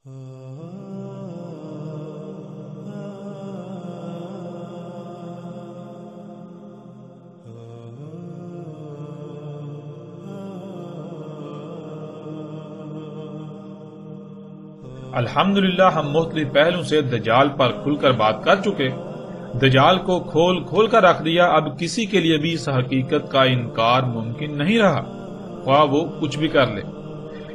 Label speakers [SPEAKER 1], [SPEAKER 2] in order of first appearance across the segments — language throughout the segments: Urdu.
[SPEAKER 1] الحمدللہ ہم مختلف پہلوں سے دجال پر کھل کر بات کر چکے۔ دجال کو کھول کر رکھ دیا، اب کسی کے لیے بھی اس حقیقت کا انکار ممکن نہیں رہا، خواہ وہ کچھ بھی کر لے۔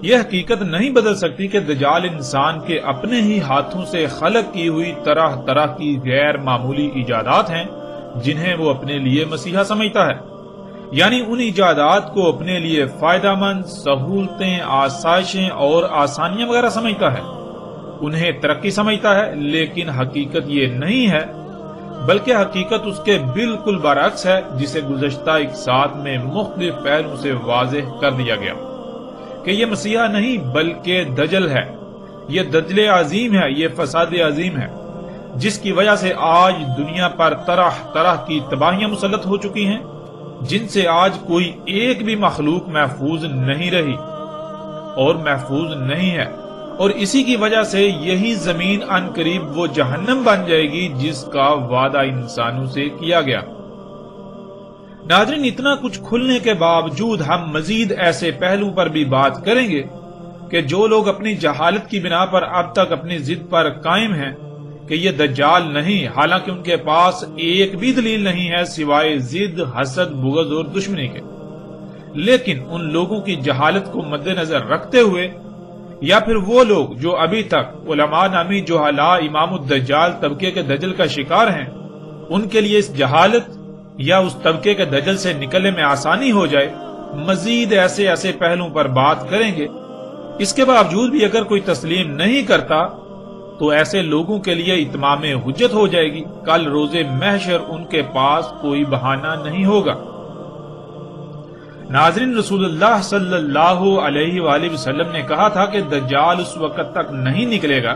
[SPEAKER 1] یہ حقیقت نہیں بدل سکتی کہ دجال انسان کے اپنے ہی ہاتھوں سے خلق کی ہوئی طرح طرح کی غیر معمولی ایجادات ہیں جنہیں وہ اپنے لیے مسیحا سمجھتا ہے، یعنی ان ایجادات کو اپنے لیے فائدہ مند، سہولتیں، آسائشیں اور آسانیاں وغیرہ سمجھتا ہے، انہیں ترقی سمجھتا ہے، لیکن حقیقت یہ نہیں ہے، بلکہ حقیقت اس کے بالکل برعکس ہے، جسے گزشتہ اقساط میں مختلف پہلوں سے واضح کر دیا گیا کہ یہ مسیحا نہیں بلکہ دجل ہے، یہ دجل عظیم ہے، یہ فساد عظیم ہے، جس کی وجہ سے آج دنیا پر طرح طرح کی تباہیاں مسلط ہو چکی ہیں، جن سے آج کوئی ایک بھی مخلوق محفوظ نہیں رہی اور محفوظ نہیں ہے، اور اسی کی وجہ سے یہی زمین ان قریب وہ جہنم بن جائے گی جس کا وعدہ انسانوں سے کیا گیا۔ ناظرین، اتنا کچھ کھلنے کے باوجود ہم مزید ایسے پہلو پر بھی بات کریں گے کہ جو لوگ اپنی جہالت کی بنا پر اب تک اپنی ضد پر قائم ہیں کہ یہ دجال نہیں، حالانکہ ان کے پاس ایک بھی دلیل نہیں ہے سوائے ضد، حسد، بغض اور دشمنی کے، لیکن ان لوگوں کی جہالت کو مد نظر رکھتے ہوئے، یا پھر وہ لوگ جو ابھی تک علماء نامی جہلاء امام الدجال طبقے کے دجل کا شکار ہیں، ان کے لیے اس جہالت یا اس طبقے کے دجل سے نکلنے میں آسانی ہو جائے، مزید ایسے پہلوں پر بات کریں گے۔ اس کے باوجود بھی اگر کوئی تسلیم نہیں کرتا تو ایسے لوگوں کے لیے اتمام حجت ہو جائے گی، کل روز محشر ان کے پاس کوئی بہانہ نہیں ہوگا۔ ناظرین، رسول اللہ صلی اللہ علیہ وآلہ وسلم نے کہا تھا کہ دجال اس وقت تک نہیں نکلے گا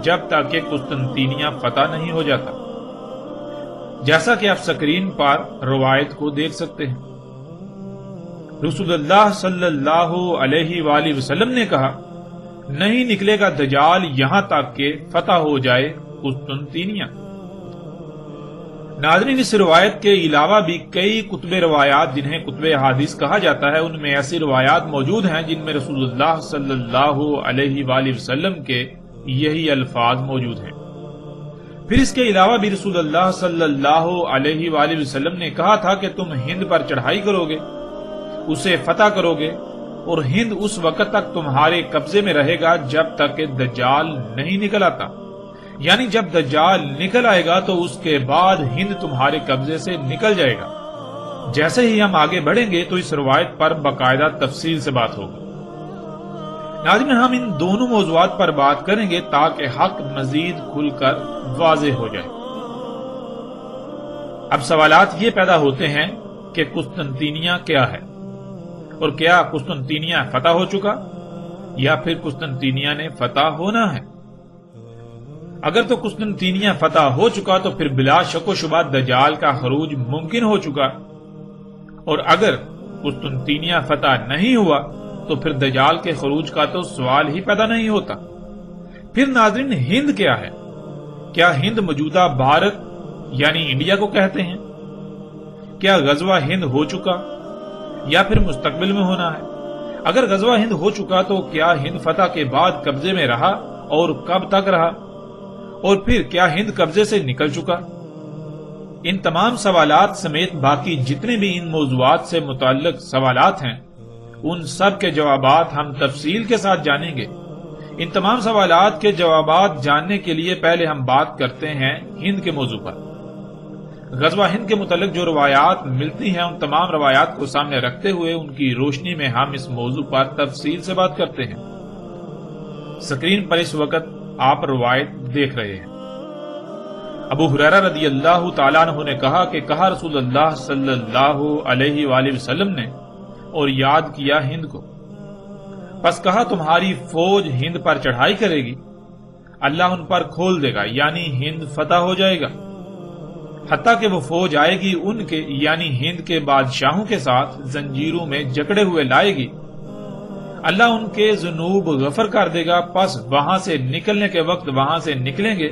[SPEAKER 1] جب تک کہ قسطنطینیہ فتح نہیں ہو جاتا، جیسا کہ آپ سکرین پر روایت کو دیکھ سکتے ہیں۔ رسول اللہ صلی اللہ علیہ وآلہ وسلم نے کہا، نہیں نکلے گا دجال یہاں تک کہ فتح ہو جائے قسطنطینیہ۔ ناظرین، اس روایت کے علاوہ بھی کئی کتب روایات جنہیں کتب احادیث کہا جاتا ہے، ان میں ایسی روایات موجود ہیں جن میں رسول اللہ صلی اللہ علیہ وآلہ وسلم کے یہی الفاظ موجود ہیں۔ پھر اس کے علاوہ بھی رسول اللہ صلی اللہ علیہ وآلہ وسلم نے کہا تھا کہ تم ہند پر چڑھائی کرو گے، اسے فتح کرو گے، اور ہند اس وقت تک تمہارے قبضے میں رہے گا جب تک کہ دجال نہیں نکل آتا، یعنی جب دجال نکل آئے گا تو اس کے بعد ہند تمہارے قبضے سے نکل جائے گا۔ جیسے ہی ہم آگے بڑھیں گے تو اس روایت پر باقاعدہ تفصیل سے بات ہوگی۔ ناظرین، ہم ان دونوں موضوعات پر بات کریں گے تاکہ حق مزید کھل کر واضح ہو جائے۔ اب سوالات یہ پیدا ہوتے ہیں کہ قسطنطینیہ کیا ہے، اور کیا قسطنطینیہ فتح ہو چکا یا پھر قسطنطینیہ نے فتح ہونا ہے؟ اگر تو قسطنطینیہ فتح ہو چکا تو پھر بلا شک و شبہ دجال کا خروج ممکن ہو چکا، اور اگر قسطنطینیہ فتح نہیں ہوا تو پھر دجال کے خروج کا تو سوال ہی پیدا نہیں ہوتا۔ پھر ناظرین، ہند کیا ہے؟ کیا ہند موجودہ بھارت یعنی انڈیا کو کہتے ہیں؟ کیا غزوہ ہند ہو چکا یا پھر مستقبل میں ہونا ہے؟ اگر غزوہ ہند ہو چکا تو کیا ہند فتح کے بعد قبضے میں رہا اور کب تک رہا؟ اور پھر کیا ہند قبضے سے نکل چکا؟ ان تمام سوالات سمیت باقی جتنے بھی ان موضوعات سے متعلق سوالات ہیں، ان سب کے جوابات ہم تفصیل کے ساتھ جانیں گے۔ ان تمام سوالات کے جوابات جاننے کے لیے پہلے ہم بات کرتے ہیں ہند کے موضوع پر۔ غزوہ ہند کے متعلق جو روایات ملتی ہیں، ان تمام روایات کو سامنے رکھتے ہوئے ان کی روشنی میں ہم اس موضوع پر تفصیل سے بات کرتے ہیں۔ سکرین پر اس وقت آپ روایت دیکھ رہے ہیں۔ ابو ہریرہ رضی اللہ تعالیٰ عنہ نے کہا کہ کہا رسول اللہ صلی اللہ علیہ وآلہ وسلم نے، اور یاد کیا ہند کو، پس کہا تمہاری فوج ہند پر چڑھائی کرے گی، اللہ ان پر کھول دے گا، یعنی ہند فتح ہو جائے گا، حتیٰ کہ وہ فوج آئے گی ان کے یعنی ہند کے بادشاہوں کے ساتھ زنجیروں میں جکڑے ہوئے لائے گی، اللہ ان کے ذنوب غفر کر دے گا، پس وہاں سے نکلنے کے وقت وہاں سے نکلیں گے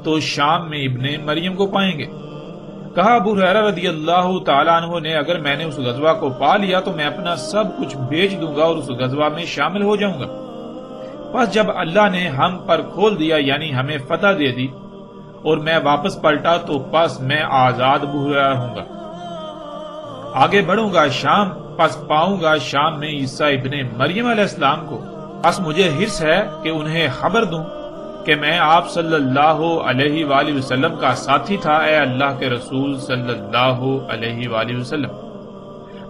[SPEAKER 1] تو شام میں ابن مریم کو پائیں گے۔ کہا ابو ہریرہ رضی اللہ تعالیٰ عنہ نے اگر میں نے اس غزوہ کو پا لیا تو میں اپنا سب کچھ بیچ دوں گا اور اس غزوہ میں شامل ہو جاؤں گا۔ پس جب اللہ نے ہم پر کھول دیا یعنی ہمیں فتح دے دی اور میں واپس پلٹا تو پس میں آزاد ابو ہریرہ ہوں گا۔ آگے بڑھوں گا شام، پس پاؤں گا شام میں عیسیٰ ابن مریم علیہ السلام کو، پس مجھے حرص ہے کہ انہیں خبر دوں کہ میں آپ صلی اللہ علیہ وآلہ وسلم کا ساتھی تھا، اے اللہ کے رسول صلی اللہ علیہ وآلہ وسلم۔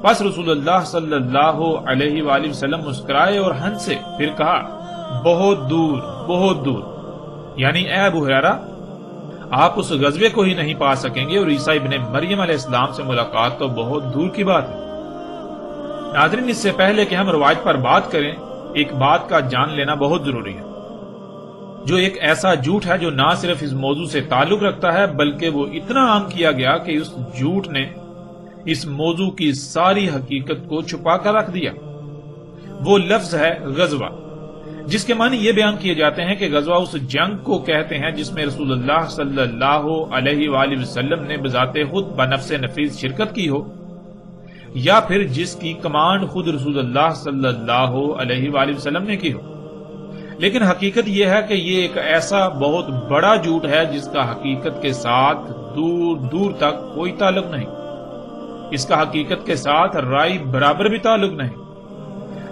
[SPEAKER 1] پس رسول اللہ صلی اللہ علیہ وآلہ وسلم مسکرائے اور ہنسے، پھر کہا بہت دور بہت دور، یعنی اے ابو ہریرہ آپ اس غزوے کو ہی نہیں پا سکیں گے اور عیسیٰ ابن مریم علیہ السلام سے ملاقات تو بہت دور کی بات ہے۔ ناظرین، اس سے پہلے کہ ہم روایت پر بات کریں، ایک بات کا جان لینا بہت ضروری ہے، جو ایک ایسا جھوٹ ہے جو نہ صرف اس موضوع سے تعلق رکھتا ہے بلکہ وہ اتنا عام کیا گیا کہ اس جھوٹ نے اس موضوع کی ساری حقیقت کو چھپا کر رکھ دیا۔ وہ لفظ ہے غزوہ، جس کے معنی یہ بیان کیے جاتے ہیں کہ غزوہ اس جنگ کو کہتے ہیں جس میں رسول اللہ صلی اللہ علیہ وآلہ وسلم نے بذات خود بنفس نفیس شرکت کی ہو، یا پھر جس کی کمانڈ خود رسول اللہ صلی اللہ علیہ وآلہ وسلم نے کی ہو۔ لیکن حقیقت یہ ہے کہ یہ ایک ایسا بہت بڑا جھوٹ ہے جس کا حقیقت کے ساتھ دور دور تک کوئی تعلق نہیں، اس کا حقیقت کے ساتھ رائی برابر بھی تعلق نہیں۔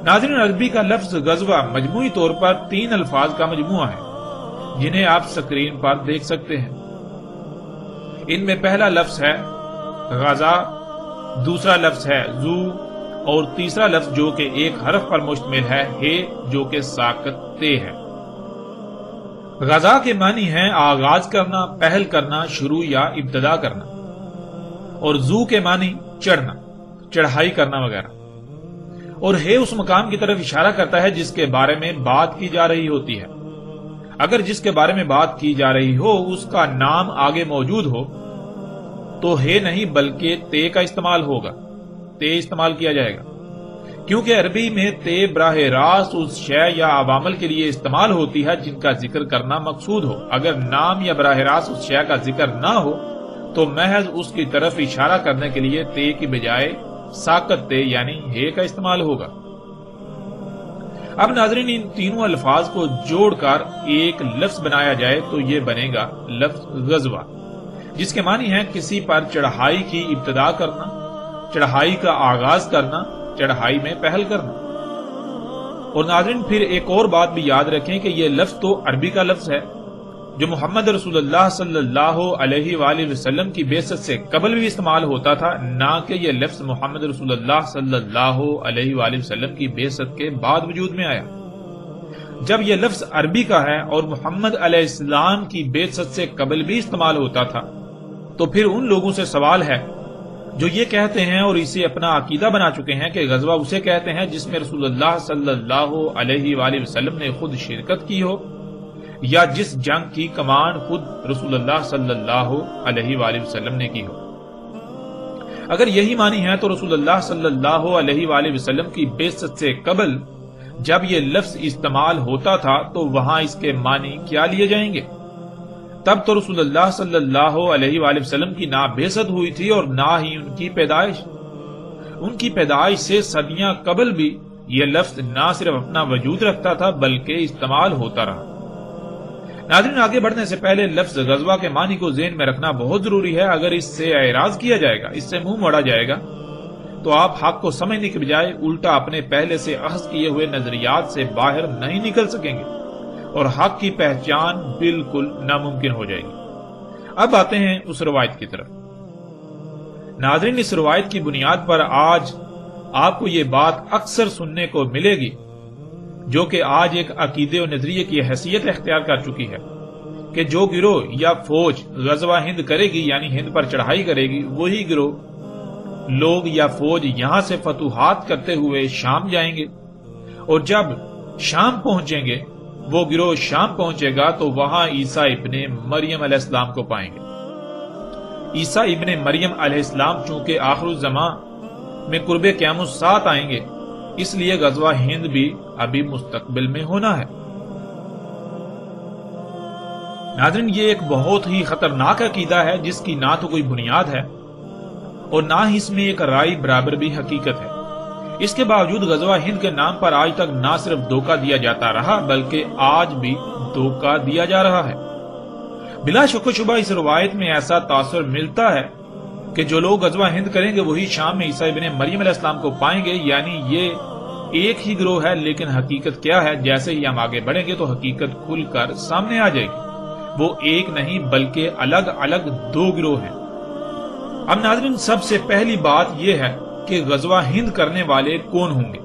[SPEAKER 1] ناظرین، عربی کا لفظ غزوہ مجموعی طور پر 3 الفاظ کا مجموعہ ہے جنہیں آپ سکرین پر دیکھ سکتے ہیں۔ ان میں پہلا لفظ ہے غزا، دوسرا لفظ ہے زو اور تیسرا لفظ جو کہ ایک حرف پر مشتمل ہے جو کہ ساکت تے ہے۔ غزا کے معنی ہے آغاز کرنا، پہل کرنا، شروع یا ابتدا کرنا، اور زو کے معنی چڑھنا، چڑھائی کرنا وغیرہ، اور اس مقام کی طرف اشارہ کرتا ہے جس کے بارے میں بات کی جا رہی ہوتی ہے۔ اگر جس کے بارے میں بات کی جا رہی ہو اس کا نام آگے موجود ہو تو نہیں بلکہ تے کا استعمال ہوگا، تے استعمال کیا جائے گا، کیونکہ عربی میں تے براہ راست اس شے یا عوامل کے لیے استعمال ہوتی ہے جن کا ذکر کرنا مقصود ہو۔ اگر نام یا براہ راست اس شے کا ذکر نہ ہو تو محض اس کی طرف اشارہ کرنے کے لیے تے کی بجائے ساکت تے یعنی کا استعمال ہوگا۔ اب ناظرین، ان تینوں الفاظ کو جوڑ کر ایک لفظ بنایا جائے تو یہ بنے گا لفظ غزوہ، جس کے معنی ہے کسی پر چڑھائی کی ابتدا کرنا، چڑھائی کا آغاز کرنا، چڑھائی میں پہل کرنا۔ اور ناظرین، پھر ایک اور بات بھی یاد رکھیں کہ یہ لفظ تو عربی کا لفظ ہے جو محمد رسول اللہ صلی اللہ علیہ وآلہ وسلم کی بعثت سے قبل بھی استعمال ہوتا تھا، نہ کہ یہ لفظ محمد رسول اللہ صلی اللہ علیہ وآلہ وسلم کی بعثت کے بعد وجود میں آیا۔ جب یہ لفظ عربی کا ہے اور محمد علیہ السلام کی بعثت سے قبل بھی استعمال ہوتا تھا تو پھر ان لوگوں سے سوال ہے جو یہ کہتے ہیں اور اسے اپنا عقیدہ بنا چکے ہیں کہ غزوہ اسے کہتے ہیں جس میں رسول اللہ صلی اللہ علیہ وآلہ وسلم نے خود شرکت کی ہو یا جس جنگ کی کمانڈ خود رسول اللہ صلی اللہ علیہ وآلہ وسلم نے کی ہو۔ اگر یہی معنی ہے تو رسول اللہ صلی اللہ علیہ وآلہ وسلم کی بعثت سے قبل جب یہ لفظ استعمال ہوتا تھا تو وہاں اس کے معنی کیا لیے جائیں گے؟ تب تو رسول اللہ صلی اللہ علیہ وآلہ وسلم کی نہ بعثت ہوئی تھی اور نہ ہی ان کی پیدائش۔ ان کی پیدائش سے صدیاں قبل بھی یہ لفظ نہ صرف اپنا وجود رکھتا تھا بلکہ استعمال ہوتا رہا۔ ناظرین، آگے بڑھنے سے پہلے لفظ غزوہ کے معنی کو ذہن میں رکھنا بہت ضروری ہے۔ اگر اس سے اعراض کیا جائے گا، اس سے منہ موڑا جائے گا تو آپ حق کو سمجھنے کے بجائے الٹا اپنے پہلے سے اخذ کیے ہوئے نظریات سے باہر نہیں نکل سکیں گے اور حق کی پہچان بالکل ناممکن ہو جائے گی۔ اب آتے ہیں اس روایت کی طرف۔ ناظرین، اس روایت کی بنیاد پر آج آپ کو یہ بات اکثر سننے کو ملے گی جو کہ آج ایک عقیدے و نظریے کی حیثیت اختیار کر چکی ہے کہ جو گروہ یا فوج غزوہ ہند کرے گی یعنی ہند پر چڑھائی کرے گی، وہی گروہ لوگ یا فوج یہاں سے فتوحات کرتے ہوئے شام جائیں گے، اور جب شام پہنچیں گے، وہ گروہ شام پہنچے گا تو وہاں عیسیٰ ابن مریم علیہ السلام کو پائیں گے۔ عیسیٰ ابن مریم علیہ السلام چونکہ آخر الزمان میں قرب قیام الساعت آئیں گے، اس لیے غزوہ ہند بھی ابھی مستقبل میں ہونا ہے۔ ناظرین، یہ ایک بہت ہی خطرناک عقیدہ ہے جس کی نہ تو کوئی بنیاد ہے اور نہ ہی اس میں ایک رائے برابر بھی حقیقت ہے۔ اس کے باوجود غزوہ ہند کے نام پر آج تک نہ صرف دھوکہ دیا جاتا رہا بلکہ آج بھی دھوکہ دیا جا رہا ہے۔ بلا شک و شبہ اس روایت میں ایسا تاثر ملتا ہے کہ جو لوگ غزوہ ہند کریں گے وہی شام میں عیسیٰ ابن مریم علیہ السلام کو پائیں گے، یعنی یہ ایک ہی گروہ ہے، لیکن حقیقت کیا ہے؟ جیسے ہی ہم آگے بڑھیں گے تو حقیقت کھل کر سامنے آ جائے گی۔ وہ ایک نہیں بلکہ الگ الگ دو گروہ ہیں۔ اب ناظرین، سب سے پہلی بات یہ ہے کہ غزوہ ہند کرنے والے کون ہوں گے؟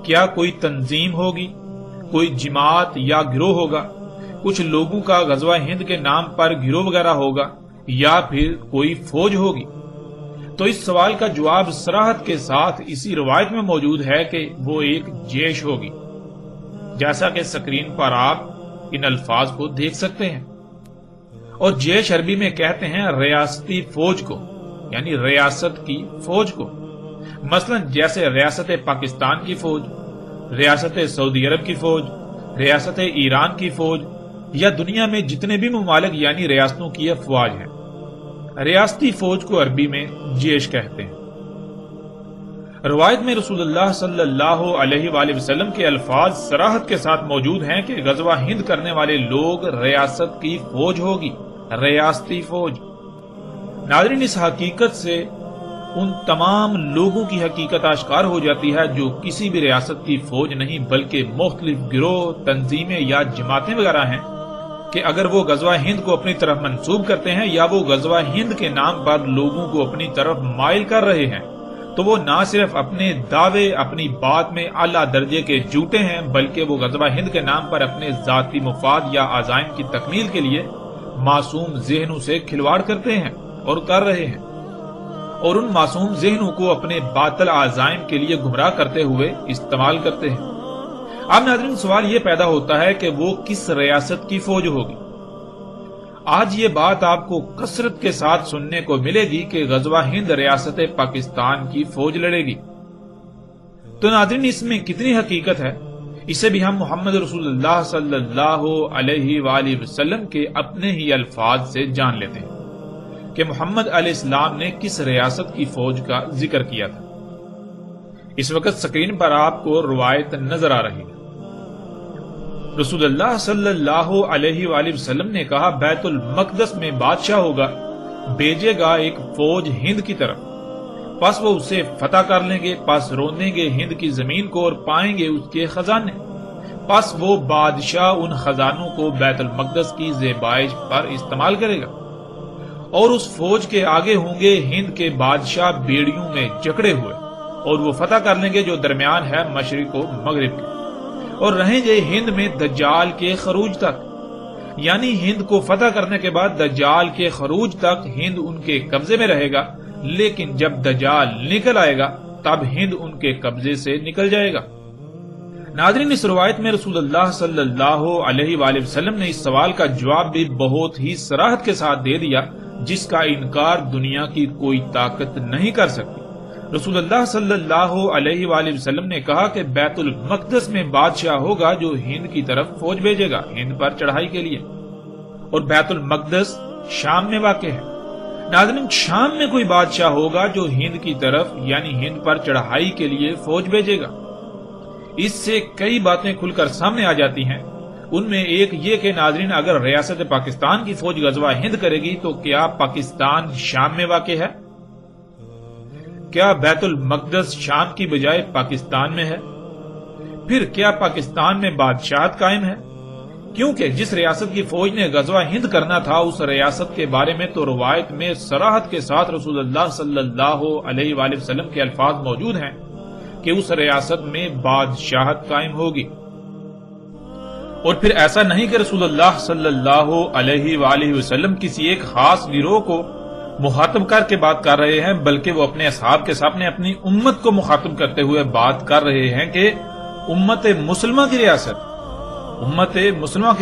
[SPEAKER 1] کیا کوئی تنظیم ہوگی، کوئی جماعت یا گروہ ہوگا، کچھ لوگوں کا غزوہ ہند کے نام پر گروہ وغیرہ ہوگا، یا پھر کوئی فوج ہوگی؟ تو اس سوال کا جواب صراحت کے ساتھ اسی روایت میں موجود ہے کہ وہ ایک جیش ہوگی، جیسا کہ سکرین پر آپ ان الفاظ کو دیکھ سکتے ہیں۔ اور جیش عربی میں کہتے ہیں ریاستی فوج کو، یعنی ریاست کی فوج کو، مثلا جیسے ریاست پاکستان کی فوج، ریاست سعودی عرب کی فوج، ریاست ایران کی فوج، یا دنیا میں جتنے بھی ممالک یعنی ریاستوں کی افواج ہیں، ریاستی فوج کو عربی میں جیش کہتے ہیں۔ روایت میں رسول اللہ صلی اللہ علیہ وآلہ وسلم کے الفاظ صراحت کے ساتھ موجود ہیں کہ غزوہ ہند کرنے والے لوگ ریاست کی فوج ہوگی، ریاستی فوج۔ ناظرین، اس حقیقت سے ان تمام لوگوں کی حقیقت آشکار ہو جاتی ہے جو کسی بھی ریاست کی فوج نہیں بلکہ مختلف گروہ، تنظیمیں یا جماعتیں وغیرہ ہیں، کہ اگر وہ غزوہ ہند کو اپنی طرف منسوب کرتے ہیں یا وہ غزوہ ہند کے نام پر لوگوں کو اپنی طرف مائل کر رہے ہیں تو وہ نہ صرف اپنے دعوے، اپنی بات میں اعلیٰ درجے کے جھوٹے ہیں بلکہ وہ غزوہ ہند کے نام پر اپنے ذاتی مفاد یا عزائم کی تکمیل کے لیے معصوم ذہنوں سے کھلواڑ کرتے ہیں اور کر رہے ہیں، اور ان معصوم ذہنوں کو اپنے باطل عزائم کے لیے گمراہ کرتے ہوئے استعمال کرتے ہیں۔ اب ناظرین، سوال یہ پیدا ہوتا ہے کہ وہ کس ریاست کی فوج ہوگی؟ آج یہ بات آپ کو کثرت کے ساتھ سننے کو ملے گی کہ غزوہ ہند ریاست پاکستان کی فوج لڑے گی۔ تو ناظرین، اس میں کتنی حقیقت ہے اسے بھی ہم محمد رسول اللہ صلی اللہ علیہ وآلہ وسلم کے اپنے ہی الفاظ سے جان لیتے ہیں کہ محمد علیہ السلام نے کس ریاست کی فوج کا ذکر کیا تھا۔ اس وقت سکرین پر آپ کو روایت نظر آ رہی ہے۔ رسول اللہ صلی اللہ علیہ وآلہ وسلم نے کہا، بیت المقدس میں بادشاہ ہوگا، بھیجے گا ایک فوج ہند کی طرف، پس وہ اسے فتح کر لیں گے، پس روندیں گے ہند کی زمین کو اور پائیں گے اس کے خزانے، پس وہ بادشاہ ان خزانوں کو بیت المقدس کی زیبائش پر استعمال کرے گا، اور اس فوج کے آگے ہوں گے ہند کے بادشاہ بیڑیوں میں جکڑے ہوئے، اور وہ فتح کر لیں گے جو درمیان ہے مشرق و مغرب کے، اور رہیں گے ہند میں دجال کے خروج تک، یعنی ہند کو فتح کرنے کے بعد دجال کے خروج تک ہند ان کے قبضے میں رہے گا، لیکن جب دجال نکل آئے گا تب ہند ان کے قبضے سے نکل جائے گا۔ ناظرین، اس روایت میں رسول اللہ صلی اللہ علیہ وآلہ وسلم نے اس سوال کا جواب بھی بہت ہی صراحت کے ساتھ دے دیا جس کا انکار دنیا کی کوئی طاقت نہیں کر سکتی۔ رسول اللہ صلی اللہ علیہ وآلہ وسلم نے کہا کہ بیت المقدس میں بادشاہ ہوگا جو ہند کی طرف فوج بھیجے گا ہند پر چڑھائی کے لیے، اور بیت المقدس شام میں واقع ہے۔ ناظرین، شام میں کوئی بادشاہ ہوگا جو ہند کی طرف یعنی ہند پر چڑھائی کے لیے فوج بھیجے گا۔ اس سے کئی باتیں کھل کر سامنے آ جاتی ہیں، ان میں ایک یہ کہ ناظرین، اگر ریاست پاکستان کی فوج غزوہ ہند کرے گی تو کیا پاکستان شام میں واقع ہے؟ کیا بیت المقدس شام کی بجائے پاکستان میں ہے؟ پھر کیا پاکستان میں بادشاہت قائم ہے؟ کیونکہ جس ریاست کی فوج نے غزوہ ہند کرنا تھا اس ریاست کے بارے میں تو روایت میں صراحت کے ساتھ رسول اللہ صلی اللہ علیہ وآلہ وسلم کے الفاظ موجود ہیں کہ اس ریاست میں بادشاہت قائم ہوگی۔ اور پھر ایسا نہیں کہ رسول اللہ صلی اللہ علیہ وآلہ وسلم کسی ایک خاص گروہ کو مخاطب کر کے بات کر رہے ہیں، بلکہ وہ اپنے اصحاب کے سامنے اپنی امت کو مخاطب کرتے ہوئے بات کر رہے ہیں کہ امت مسلمہ کی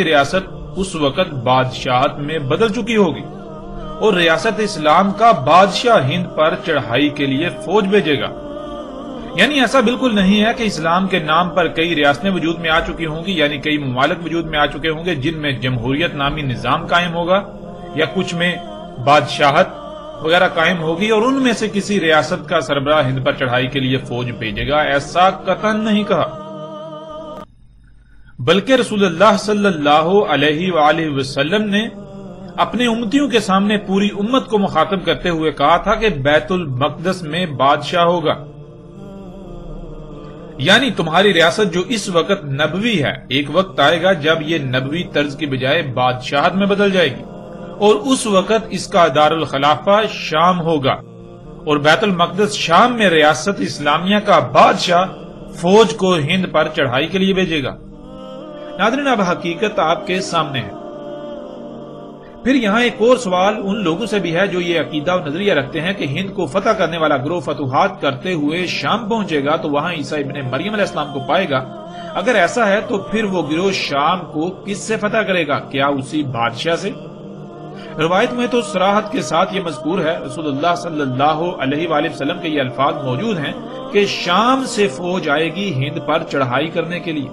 [SPEAKER 1] ریاست اس وقت بادشاہت میں بدل چکی ہوگی اور ریاست اسلام کا بادشاہ ہند پر چڑھائی کے لیے فوج بھیجے گا۔ یعنی ایسا بالکل نہیں ہے کہ اسلام کے نام پر کئی ریاستیں وجود میں آ چکی ہوں گی، یعنی کئی ممالک وجود میں آ چکے ہوں گے جن میں جمہوریت نامی نظام قائم ہوگا یا کچھ میں بادشاہت وغیرہ قائم ہوگی اور ان میں سے کسی ریاست کا سربراہ ہند پر چڑھائی کے لیے فوج بھیجے گا، ایسا قطعاً نہیں کہا۔ بلکہ رسول اللہ صلی اللہ علیہ وآلہ وسلم نے اپنے امتیوں کے سامنے پوری امت کو مخاطب کرتے ہوئے کہا تھا کہ بیت المقدس میں بادشاہ ہوگا، یعنی تمہاری ریاست جو اس وقت نبوی ہے، ایک وقت آئے گا جب یہ نبوی طرز کی بجائے بادشاہت میں بدل جائے گی، اور اس وقت اس کا دارالخلافہ شام ہوگا، اور بیت المقدس شام میں ریاست اسلامیہ کا بادشاہ فوج کو ہند پر چڑھائی کے لیے بھیجے گا۔ ناظرین، اب حقیقت آپ کے سامنے ہے۔ پھر یہاں ایک اور سوال ان لوگوں سے بھی ہے جو یہ عقیدہ و نظریہ رکھتے ہیں کہ ہند کو فتح کرنے والا گروہ فتوحات کرتے ہوئے شام پہنچے گا تو وہاں عیسیٰ ابن مریم علیہ السلام کو پائے گا۔ اگر ایسا ہے تو پھر وہ گروہ شام کو کس سے فتح کرے گا؟ کیا اسی بادشاہ سے؟ روایت میں تو صراحت کے ساتھ یہ مذکور ہے، رسول اللہ صلی اللہ علیہ وآلہ وسلم کے یہ الفاظ موجود ہیں کہ شام سے فوج آئے گی ہند پر چڑھائی کرنے کے لیے،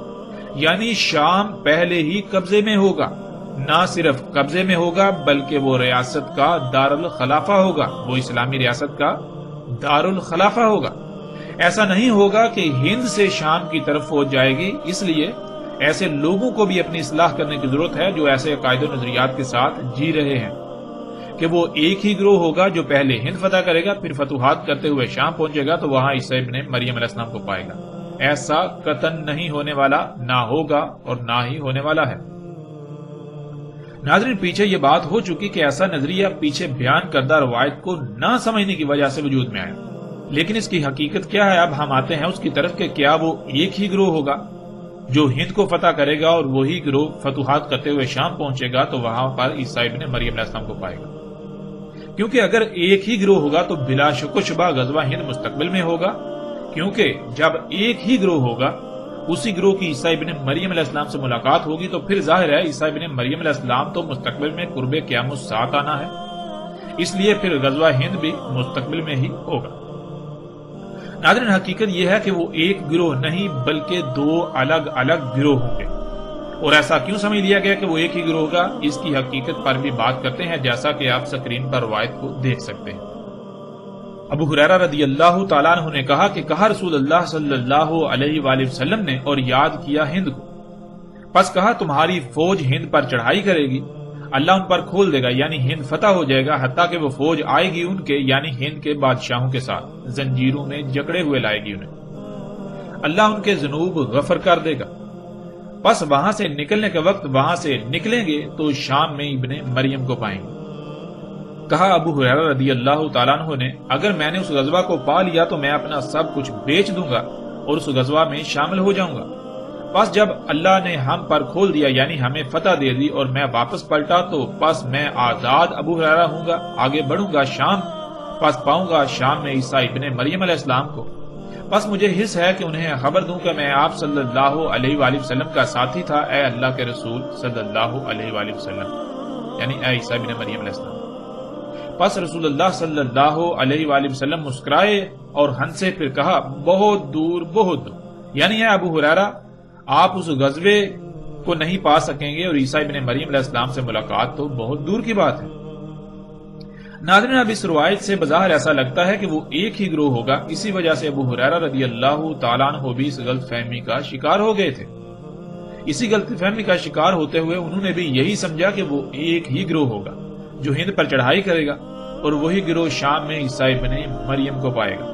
[SPEAKER 1] یعنی شام پہلے ہی قبضے میں ہوگا، نہ صرف قبضے میں ہوگا بلکہ وہ ریاست کا دارالخلافہ ہوگا، وہ اسلامی ریاست کا دارالخلافہ ہوگا۔ ایسا نہیں ہوگا کہ ہند سے شام کی طرف فوج جائے گی، اس لیے ایسے لوگوں کو بھی اپنی اصلاح کرنے کی ضرورت ہے جو ایسے عقائد و نظریات کے ساتھ جی رہے ہیں کہ وہ ایک ہی گروہ ہوگا جو پہلے ہند فتح کرے گا، پھر فتوحات کرتے ہوئے شام پہنچے گا تو وہاں عیسیٰ ابن مریم علیہ السلام کو پائے گا۔ ایسا قطعاً نہیں ہونے والا، نہ ہوگا اور نہ ہی ہونے والا ہے۔ ناظرین، پیچھے یہ بات ہو چکی کہ ایسا نظریہ پیچھے بیان کردہ روایت کو نہ سمجھنے کی وجہ سے وجود میں آیا، لیکن اس کی حقیقت کیا ہے؟ اب ہم آتے ہیں اس کی طرف کہ کیا وہ ایک ہی گروہ ہوگا جو ہند کو فتح کرے گا اور وہی گروہ فتوحات کرتے ہوئے شام پہنچے گا تو وہاں پر عیسیٰ ابن مریم علیہ السلام کو پائے گا؟ کیونکہ اگر ایک ہی گروہ ہوگا تو بلا شک و شبہ غزوہ ہند مستقبل میں ہوگا، کیونکہ جب ایک ہی گروہ ہوگا، اسی گروہ کی عیسیٰ ابن مریم علیہ السلام سے ملاقات ہوگی تو پھر ظاہر ہے عیسیٰ ابن مریم علیہ السلام تو مستقبل میں قرب قیام الساعۃ آنا ہے، اس لیے پھر غزوہ ہند بھی مستقبل میں ہی ہوگا۔ ناظرین، حقیقت یہ ہے کہ وہ ایک گروہ نہیں بلکہ دو الگ الگ گروہ ہوں گے، اور ایسا کیوں سمجھ لیا گیا کہ وہ ایک ہی گروہ ہوگا؟ اس کی حقیقت پر بھی بات کرتے ہیں، جیسا کہ آپ سکرین پر روایت کو دیکھ سکتے ہیں۔ ابو ہریرہ رضی اللہ تعالیٰ عنہ نے کہا کہ کہا رسول اللہ صلی اللہ علیہ وآلہ وسلم نے اور یاد کیا ہند کو، پس کہا تمہاری فوج ہند پر چڑھائی کرے گی، اللہ ان پر کھول دے گا، یعنی ہند فتح ہو جائے گا، حتیٰ کہ وہ فوج آئے گی ان کے یعنی ہند کے بادشاہوں کے ساتھ، زنجیروں میں جکڑے ہوئے لائے گی انہیں، اللہ ان کے ذنوب غفر کر دے گا، پس وہاں سے نکلنے کے وقت وہاں سے نکلیں گے تو شام میں ابن مریم کو پائیں گے۔ کہا ابو ہریرہ رضی اللہ تعالیٰ عنہ نے اگر میں نے اس غزوہ کو پا لیا تو میں اپنا سب کچھ بیچ دوں گا اور اس غزوہ میں شامل ہو جاؤں گا، پس جب اللہ نے ہم پر کھول دیا یعنی ہمیں فتح دے دی اور میں واپس پلٹا تو پس میں آزاد ابو ہریرہ ہوں گا، آگے بڑھوں گا شام، پس پاؤں گا شام میں عیسیٰ ابن مریم علیہ السلام کو، پس مجھے حس ہے کہ انہیں خبر دوں کہ میں آپ صلی اللہ علیہ وآلہ وسلم کا ساتھی تھا، اے اللہ کے رسول صلی اللہ علیہ وآلہ وسلم، یعنی اے عیسیٰ ابن مریم علیہ السلام۔ پس رسول اللہ صلی اللہ علیہ وآلہ وسلم مسکرائے اور ہنسے، پھر کہا بہت دور بہت دور، یعنی اے ابو ہریرہ آپ اس غزوے کو نہیں پا سکیں گے اور عیسیٰ ابن مریم علیہ السلام سے ملاقات تو بہت دور کی بات ہے۔ ناظرین، اب اس روایت سے بظاہر ایسا لگتا ہے کہ وہ ایک ہی گروہ ہوگا، اسی وجہ سے ابو ہریرہ رضی اللہ تعالیٰ عنہ بھی اس غلط فہمی کا شکار ہو گئے تھے۔ اسی غلط فہمی کا شکار ہوتے ہوئے انہوں نے بھی یہی سمجھا کہ وہ ایک ہی گروہ ہوگا جو ہند پر چڑھائی کرے گا اور وہی گروہ شام میں عیسیٰ ابن مریم کو پائے گا۔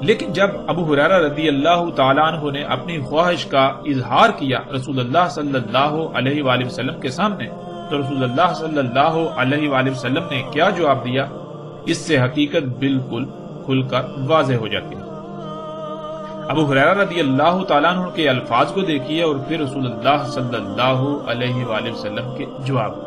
[SPEAKER 1] لیکن جب ابو ہریرہ رضی اللہ تعالیٰ عنہ نے اپنی خواہش کا اظہار کیا رسول اللہ صلی اللہ علیہ وآلہ وسلم کے سامنے تو رسول اللہ صلی اللہ علیہ وآلہ وسلم نے کیا جواب دیا، اس سے حقیقت بالکل کھل کر واضح ہو جاتی ہے۔ ابو ہریرہ رضی اللہ تعالیٰ عنہ کے الفاظ کو دیکھیے اور پھر رسول اللہ صلی اللہ علیہ وآلہ وسلم کے جواب۔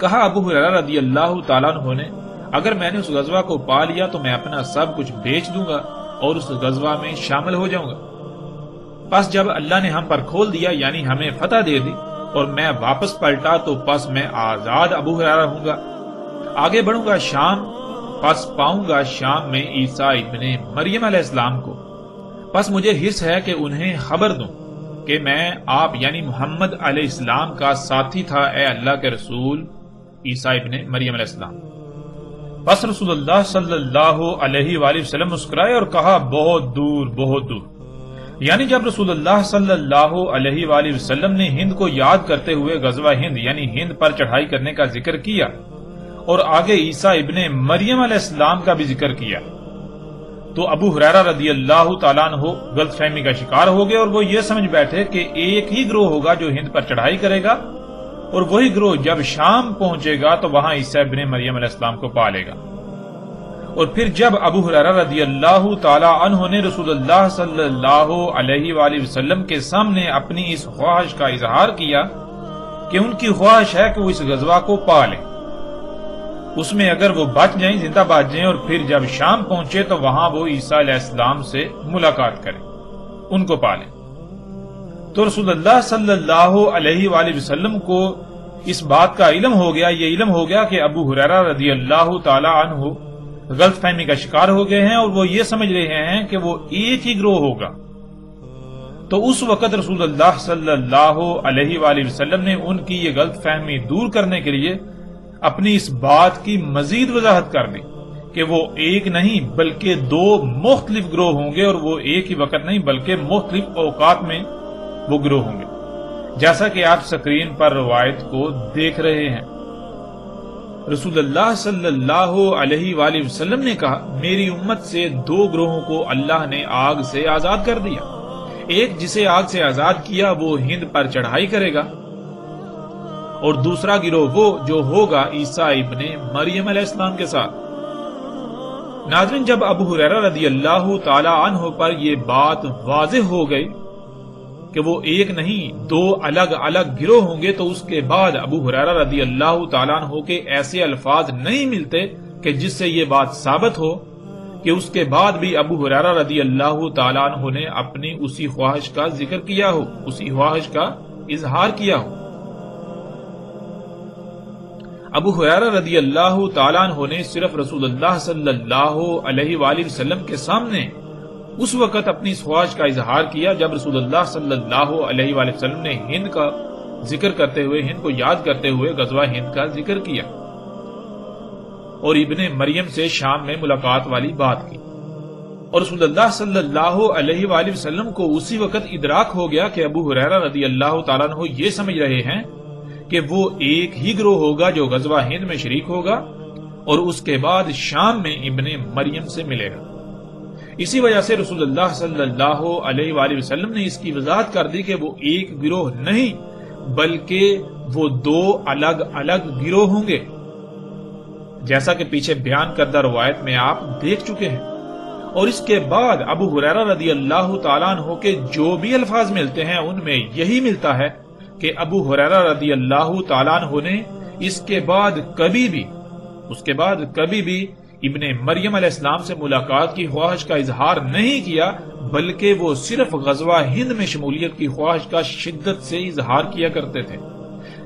[SPEAKER 1] کہا ابو ہریرہ رضی اللہ تعالیٰ عنہ نے اگر میں نے اس غزوہ کو پا لیا تو میں اپنا سب کچھ بیچ دوں گا اور اس غزوہ میں شامل ہو جاؤں گا، پس جب اللہ نے ہم پر کھول دیا یعنی ہمیں فتح دے دی اور میں واپس پلٹا تو پس میں آزاد ابو ہریرہ ہوں گا، آگے بڑھوں گا شام، پس پاؤں گا شام میں عیسیٰ ابن مریم علیہ السلام کو، پس مجھے حرص ہے کہ انہیں خبر دوں کہ میں آپ یعنی محمد علیہ السلام کا ساتھی تھا، اے اللہ کے رسول عیسیٰ ابن مریم علیہ السلام۔ پس رسول اللہ صلی اللہ علیہ وآلہ وسلم مسکرائے اور کہا بہت دور بہت دور، یعنی جب رسول اللہ صلی اللہ علیہ وآلہ وسلم نے ہند کو یاد کرتے ہوئے غزوہ ہند یعنی ہند پر چڑھائی کرنے کا ذکر کیا اور آگے عیسیٰ ابن مریم علیہ السلام کا بھی ذکر کیا تو ابو ہریرہ رضی اللہ تعالیٰ عنہ غلط فہمی کا شکار ہو گئے اور وہ یہ سمجھ بیٹھے کہ ایک ہی گروہ ہوگا جو ہند پر چڑھائی کرے گا اور وہی گروہ جب شام پہنچے گا تو وہاں عیسیٰ ابن مریم علیہ السلام کو پالے گا۔ اور پھر جب ابو ہریرہ رضی اللہ تعالی عنہ نے رسول اللہ صلی اللہ علیہ وآلہ وسلم کے سامنے اپنی اس خواہش کا اظہار کیا کہ ان کی خواہش ہے کہ وہ اس غزوہ کو پالیں، اس میں اگر وہ بچ جائیں زندہ بچ جائیں اور پھر جب شام پہنچے تو وہاں وہ عیسیٰ علیہ السلام سے ملاقات کریں، ان کو پالیں۔ تو رسول اللہ صلی اللہ علیہ وآلہ وسلم کو اس بات کا علم ہو گیا، یہ علم ہو گیا کہ ابو ہریرہ رضی اللہ تعالی عنہ غلط فہمی کا شکار ہو گئے ہیں اور وہ یہ سمجھ رہے ہیں کہ وہ ایک ہی گروہ ہوگا۔ تو اس وقت رسول اللہ صلی اللہ علیہ وآلہ وسلم نے ان کی یہ غلط فہمی دور کرنے کے لیے اپنی اس بات کی مزید وضاحت کر دی کہ وہ ایک نہیں بلکہ دو مختلف گروہ ہوں گے اور وہ ایک ہی وقت نہیں بلکہ مختلف اوقات میں وہ گروہ ہوں گے، جیسا کہ آپ سکرین پر روایت کو دیکھ رہے ہیں۔ رسول اللہ صلی اللہ علیہ وآلہ وسلم نے کہا میری امت سے دو گروہوں کو اللہ نے آگ سے آزاد کر دیا، ایک جسے آگ سے آزاد کیا وہ ہند پر چڑھائی کرے گا اور دوسرا گروہ وہ جو ہوگا عیسیٰ ابن مریم علیہ السلام کے ساتھ۔ ناظرین، جب ابو ہریرہ رضی اللہ تعالی عنہ پر یہ بات واضح ہو گئی کہ وہ ایک نہیں دو الگ الگ گروہ ہوں گے تو اس کے بعد ابو ہریرہ رضی اللہ تعالیٰ عنہ کے ایسے الفاظ نہیں ملتے کہ جس سے یہ بات ثابت ہو کہ اس کے بعد بھی ابو ہریرہ رضی اللہ تعالیٰ عنہ نے اپنی اسی خواہش کا ذکر کیا ہو، اسی خواہش کا اظہار کیا ہو۔ ابو ہریرہ رضی اللہ تعالیٰ عنہ نے صرف رسول اللہ صلی اللہ علیہ وآلہ وسلم کے سامنے اس وقت اپنی اس خواہش کا اظہار کیا جب رسول اللہ صلی اللہ علیہ وآلہ وسلم نے ہند کا ذکر کرتے ہوئے ہند کو یاد کرتے ہوئے غزوہ ہند کا ذکر کیا اور ابن مریم سے شام میں ملاقات والی بات کی، اور رسول اللہ صلی اللہ علیہ وآلہ وسلم کو اسی وقت ادراک ہو گیا کہ ابو ہریرہ رضی اللہ تعالیٰ عنہ یہ سمجھ رہے ہیں کہ وہ ایک ہی گروہ ہوگا جو غزوہ ہند میں شریک ہوگا اور اس کے بعد شام میں ابن مریم سے ملے گا۔ اسی وجہ سے رسول اللہ صلی اللہ علیہ وآلہ وسلم نے اس کی وضاحت کر دی کہ وہ ایک گروہ نہیں بلکہ وہ دو الگ الگ گروہ ہوں گے، جیسا کہ پیچھے بیان کردہ روایت میں آپ دیکھ چکے ہیں۔ اور اس کے بعد ابو ہریرہ رضی اللہ تعالیٰ عنہ کے جو بھی الفاظ ملتے ہیں ان میں یہی ملتا ہے کہ ابو ہریرہ رضی اللہ تعالیٰ عنہ نے اس کے بعد کبھی بھی ابن مریم علیہ السلام سے ملاقات کی خواہش کا اظہار نہیں کیا بلکہ وہ صرف غزوہ ہند میں شمولیت کی خواہش کا شدت سے اظہار کیا کرتے تھے،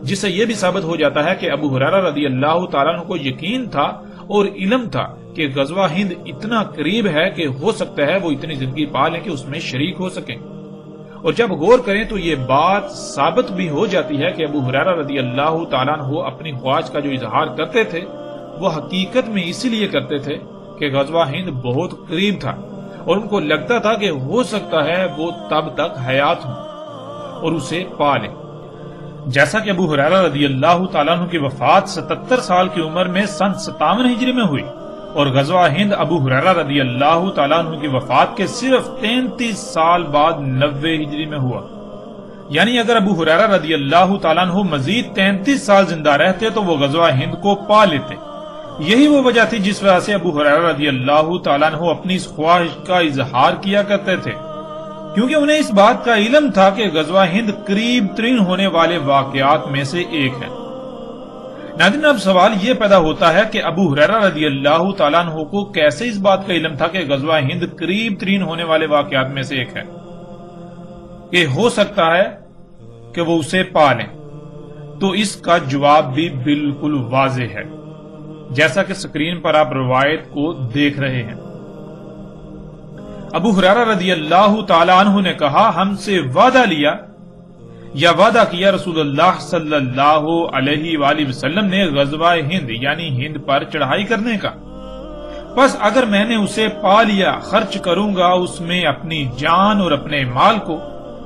[SPEAKER 1] جس سے یہ بھی ثابت ہو جاتا ہے کہ ابو ہریرہ رضی اللہ تعالیٰ عنہ کو یقین تھا اور علم تھا کہ غزوہ ہند اتنا قریب ہے کہ ہو سکتا ہے وہ اتنی زندگی پا لیں کہ اس میں شریک ہو سکیں۔ اور جب غور کریں تو یہ بات ثابت بھی ہو جاتی ہے کہ ابو ہریرہ رضی اللہ تعالیٰ عنہ اپنی خواہش کا جو اظہار کرتے تھے وہ حقیقت میں اسی لیے کرتے تھے کہ غزوہ ہند بہت قریب تھا اور ان کو لگتا تھا کہ ہو سکتا ہے وہ تب تک حیات ہوں اور اسے پا لیں۔ جیسا کہ ابو ہریرہ رضی اللہ تعالیٰ عنہ کی وفات 77 سال کی عمر میں سن 57 ہجری میں ہوئی اور غزوہ ہند ابو ہریرہ رضی اللہ تعالیٰ عنہ کی وفات کے صرف 33 سال بعد 90 ہجری میں ہوا، یعنی اگر ابو ہریرہ رضی اللہ تعالیٰ عنہ مزید 33 سال زندہ رہتے تو وہ غزوہ ہند کو پا لیتے۔ یہی وہ وجہ تھی جس وجہ سے ابو ہریرہ رضی اللہ تعالیٰ عنہ اپنی اس خواہش کا اظہار کیا کرتے تھے، کیونکہ انہیں اس بات کا علم تھا کہ غزوہ ہند قریب ترین ہونے والے واقعات میں سے ایک ہے۔ ناظرین، اب سوال یہ پیدا ہوتا ہے کہ ابو ہریرہ رضی اللہ تعالیٰ عنہ کو کیسے اس بات کا علم تھا کہ غزوہ ہند قریب ترین ہونے والے واقعات میں سے ایک ہے، کہ ہو سکتا ہے کہ وہ اسے پا لیں؟ تو اس کا جواب بھی بالکل واضح ہے۔ جیسا کہ سکرین پر آپ روایت کو دیکھ رہے ہیں۔ ابو ہریرہ رضی اللہ تعالی عنہ نے کہا ہم سے وعدہ لیا یا وعدہ کیا رسول اللہ صلی اللہ علیہ وآلہ وسلم نے غزوہ ہند یعنی ہند پر چڑھائی کرنے کا، بس اگر میں نے اسے پا لیا خرچ کروں گا اس میں اپنی جان اور اپنے مال کو،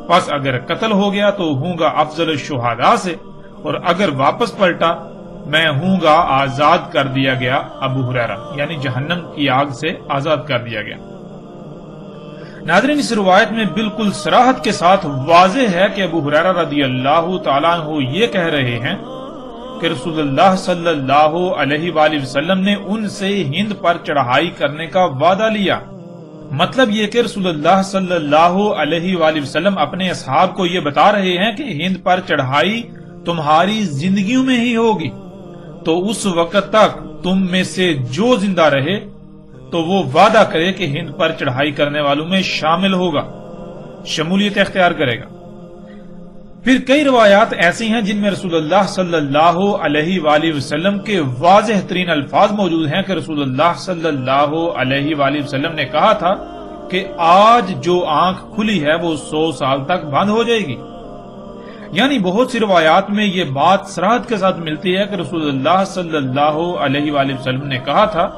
[SPEAKER 1] بس اگر قتل ہو گیا تو ہوں گا افضل الشہداء سے، اور اگر واپس پلٹا میں ہوں گا آزاد کر دیا گیا ابو ہریرہ یعنی جہنم کی آگ سے آزاد کر دیا گیا۔ ناظرین، اس روایت میں بالکل صراحت کے ساتھ واضح ہے کہ ابو ہریرہ رضی اللہ تعالیٰ عنہ یہ کہہ رہے ہیں کہ رسول اللہ صلی اللہ علیہ وآلہ وسلم نے ان سے ہند پر چڑھائی کرنے کا وعدہ لیا۔ مطلب یہ کہ رسول اللہ صلی اللہ علیہ وآلہ وسلم اپنے اصحاب کو یہ بتا رہے ہیں کہ ہند پر چڑھائی تمہاری زندگیوں میں ہی ہوگی، تو اس وقت تک تم میں سے جو زندہ رہے تو وہ وعدہ کرے کہ ہند پر چڑھائی کرنے والوں میں شامل ہوگا، شمولیت اختیار کرے گا۔ پھر کئی روایات ایسی ہیں جن میں رسول اللہ صلی اللہ علیہ وآلہ وسلم کے واضح ترین الفاظ موجود ہیں کہ رسول اللہ صلی اللہ علیہ وآلہ وسلم نے کہا تھا کہ آج جو آنکھ کھلی ہے وہ 100 سال تک بند ہو جائے گی۔ یعنی بہت سی روایات میں یہ بات صراحت کے ساتھ ملتی ہے کہ رسول اللہ صلی اللہ علیہ وآلہ وسلم نے کہا تھا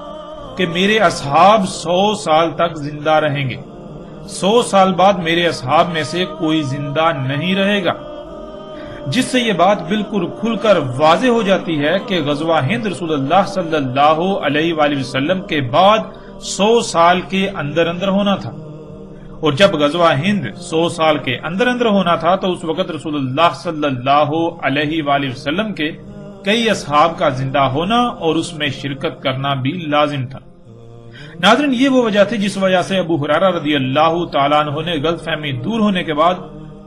[SPEAKER 1] کہ میرے اصحاب 100 سال تک زندہ رہیں گے، 100 سال بعد میرے اصحاب میں سے کوئی زندہ نہیں رہے گا، جس سے یہ بات بالکل کھل کر واضح ہو جاتی ہے کہ غزوہ ہند رسول اللہ صلی اللہ علیہ وآلہ وسلم کے بعد 100 سال کے اندر اندر ہونا تھا، اور جب غزوہ ہند 100 سال کے اندر اندر ہونا تھا تو اس وقت رسول اللہ صلی اللہ علیہ وآلہ وسلم کے کئی اصحاب کا زندہ ہونا اور اس میں شرکت کرنا بھی لازم تھا۔ ناظرین، یہ وہ وجہ تھی جس وجہ سے ابو ہریرہ رضی اللہ تعالیٰ عنہ نے غلط فہمی دور ہونے کے بعد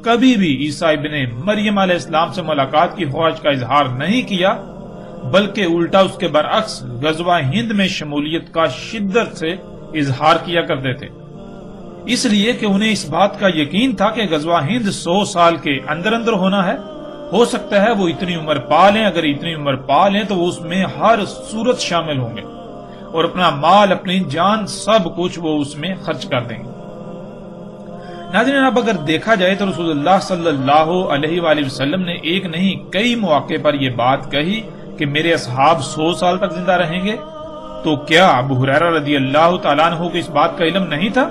[SPEAKER 1] کبھی بھی عیسیٰ ابن مریم علیہ السلام سے ملاقات کی خواہش کا اظہار نہیں کیا، بلکہ الٹا اس کے برعکس غزوہ ہند میں شمولیت کا شدت سے اظہار کیا کرتے تھے، اس لیے کہ انہیں اس بات کا یقین تھا کہ غزوہ ہند 100 سال کے اندر اندر ہونا ہے، ہو سکتا ہے وہ اتنی عمر پا لیں، اگر اتنی عمر پا لیں تو وہ اس میں ہر صورت شامل ہوں گے اور اپنا مال اپنی جان سب کچھ وہ اس میں خرچ کر دیں گے۔ ناظرین، اب اگر دیکھا جائے تو رسول اللہ صلی اللہ علیہ وآلہ وسلم نے ایک نہیں کئی مواقع پر یہ بات کہی کہ میرے اصحاب 100 سال تک زندہ رہیں گے، تو کیا ابو ہریرہ رضی اللہ تعالیٰ عنہ کو اس بات کا علم نہیں تھا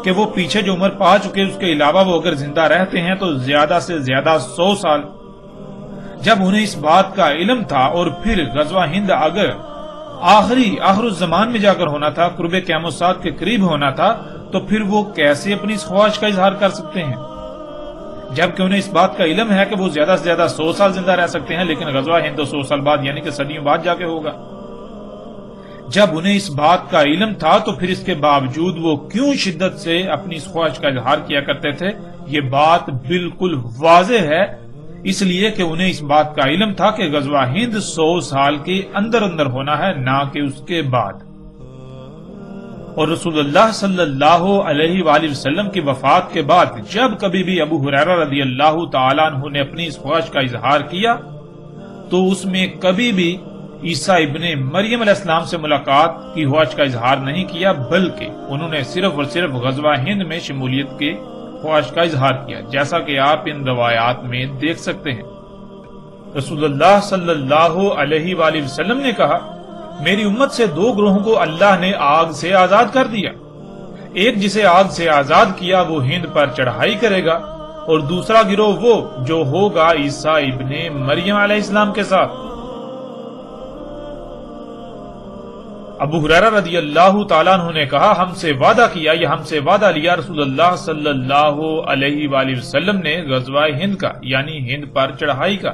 [SPEAKER 1] کہ وہ پیچھے جو عمر پا چکے اس کے علاوہ وہ اگر زندہ رہتے ہیں تو زیادہ سے زیادہ 100 سال؟ جب انہیں اس بات کا علم تھا اور پھر غزوہ ہند اگر آخر الزمان میں جا کر ہونا تھا، قرب قیام الساعۃ کے قریب ہونا تھا، تو پھر وہ کیسے اپنی اس خواہش کا اظہار کر سکتے ہیں؟ جبکہ انہیں اس بات کا علم ہے کہ وہ زیادہ سے زیادہ 100 سال زندہ رہ سکتے ہیں، لیکن غزوہ ہند 100 سال بعد یعنی کہ صدیوں بعد جا کے ہوگا۔ جب انہیں اس بات کا علم تھا تو پھر اس کے باوجود وہ کیوں شدت سے اپنی اس خواہش کا اظہار کیا کرتے تھے؟ یہ بات بالکل واضح ہے، اس لیے کہ انہیں اس بات کا علم تھا کہ غزوہ ہند 100 سال کے اندر اندر ہونا ہے، نہ کہ اس کے بعد۔ اور رسول اللہ صلی اللہ علیہ وآلہ وسلم کی وفات کے بعد جب کبھی بھی ابو ہریرہ رضی اللہ تعالیٰ عنہ نے اپنی اس خواہش کا اظہار کیا تو اس میں کبھی بھی عیسیٰ ابن مریم علیہ السلام سے ملاقات کی خواہش کا اظہار نہیں کیا، بلکہ انہوں نے صرف اور صرف غزوہ ہند میں شمولیت کے خواہش کا اظہار کیا، جیسا کہ آپ ان روایات میں دیکھ سکتے ہیں۔ رسول اللہ صلی اللہ علیہ وآلہ وسلم نے کہا، میری امت سے 2 گروہوں کو اللہ نے آگ سے آزاد کر دیا، ایک جسے آگ سے آزاد کیا وہ ہند پر چڑھائی کرے گا، اور دوسرا گروہ وہ جو ہوگا عیسیٰ ابن مریم علیہ السلام کے ساتھ۔ ابو ہریرہ رضی اللہ تعالیٰ عنہ نے کہا، ہم سے وعدہ کیا یا ہم سے وعدہ لیا رسول اللہ صلی اللہ علیہ وآلہ وسلم نے غزوہ ہند کا یعنی ہند پر چڑھائی کا،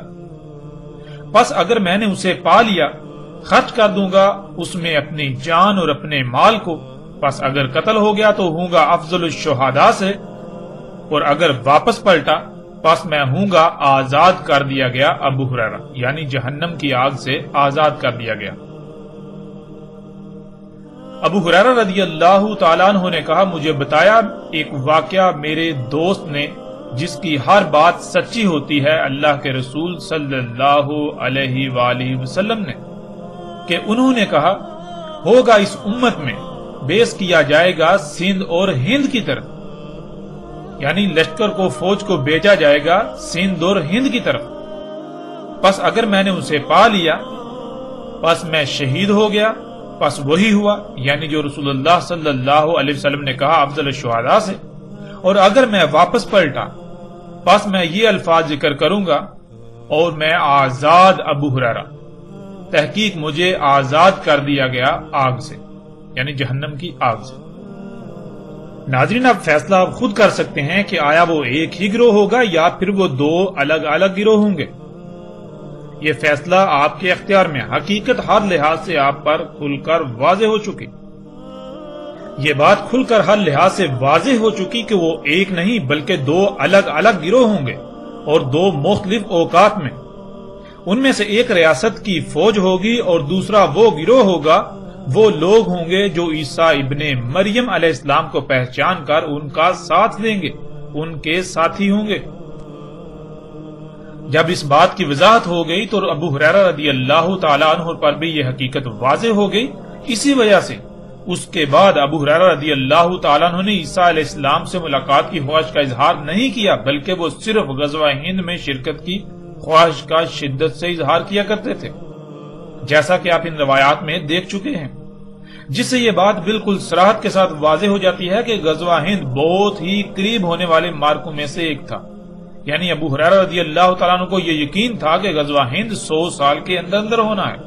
[SPEAKER 1] پس اگر میں نے اسے پا لیا خرچ کر دوں گا اس میں اپنی جان اور اپنے مال کو، پس اگر قتل ہو گیا تو ہوں گا افضل الشہداء سے، اور اگر واپس پلٹا پس میں ہوں گا آزاد کر دیا گیا ابو ہریرہ یعنی جہنم کی آگ سے آزاد کر دیا گیا۔ ابو ہریرہ رضی اللہ تعالیٰ عنہ نے کہا، مجھے بتایا ایک واقعہ میرے دوست نے جس کی ہر بات سچی ہوتی ہے اللہ کے رسول صلی اللہ علیہ وآلہ وسلم نے۔ کہ انہوں نے کہا ہوگا اس امت میں بیس کیا جائے گا سندھ اور ہند کی طرف، یعنی لشکر کو فوج کو بھیجا جائے گا سندھ اور ہند کی طرف، پس اگر میں نے اسے پا لیا پس میں شہید ہو گیا، پس وہی ہوا یعنی جو رسول اللہ صلی اللہ علیہ وسلم نے کہا افضل الشہداء سے، اور اگر میں واپس پلٹا پس میں یہ الفاظ ذکر کروں گا اور میں آزاد ابو ہریرہ، تحقیق مجھے آزاد کر دیا گیا آگ سے، یعنی جہنم کی آگ سے۔ ناظرین اب فیصلہ آپ خود کر سکتے ہیں کہ آیا وہ ایک ہی گروہ ہوگا یا پھر وہ دو الگ الگ گروہ ہوں گے۔ یہ فیصلہ آپ کے اختیار میں، حقیقت ہر لحاظ سے آپ پر کھل کر واضح ہو چکی، یہ بات کھل کر ہر لحاظ سے واضح ہو چکی کہ وہ ایک نہیں بلکہ دو الگ الگ گروہ ہوں گے اور دو مختلف اوقات میں۔ ان میں سے ایک ریاست کی فوج ہوگی اور دوسرا وہ گروہ ہوگا، وہ لوگ ہوں گے جو عیسیٰ ابن مریم علیہ السلام کو پہچان کر ان کا ساتھ دیں گے، ان کے ساتھی ہوں گے۔ جب اس بات کی وضاحت ہو گئی تو ابو ہریرہ رضی اللہ تعالیٰ عنہ پر بھی یہ حقیقت واضح ہو گئی۔ اسی وجہ سے اس کے بعد ابو ہریرہ رضی اللہ تعالیٰ عنہ نے عیسیٰ علیہ السلام سے ملاقات کی خواہش کا اظہار نہیں کیا، بلکہ وہ صرف غزوہ ہند میں شرکت کی خواہش کا شدت سے اظہار کیا کرتے تھے، جیسا کہ آپ ان روایات میں دیکھ چکے ہیں، جس سے یہ بات بالکل صراحت کے ساتھ واضح ہو جاتی ہے کہ غزوہ ہند بہت ہی قریب ہونے والے مارکوں میں سے ایک تھا، یعنی ابو ہریرہ رضی اللہ تعالیٰ عنہ کو یہ یقین تھا کہ غزوہ ہند 100 سال کے اندر اندر ہونا ہے۔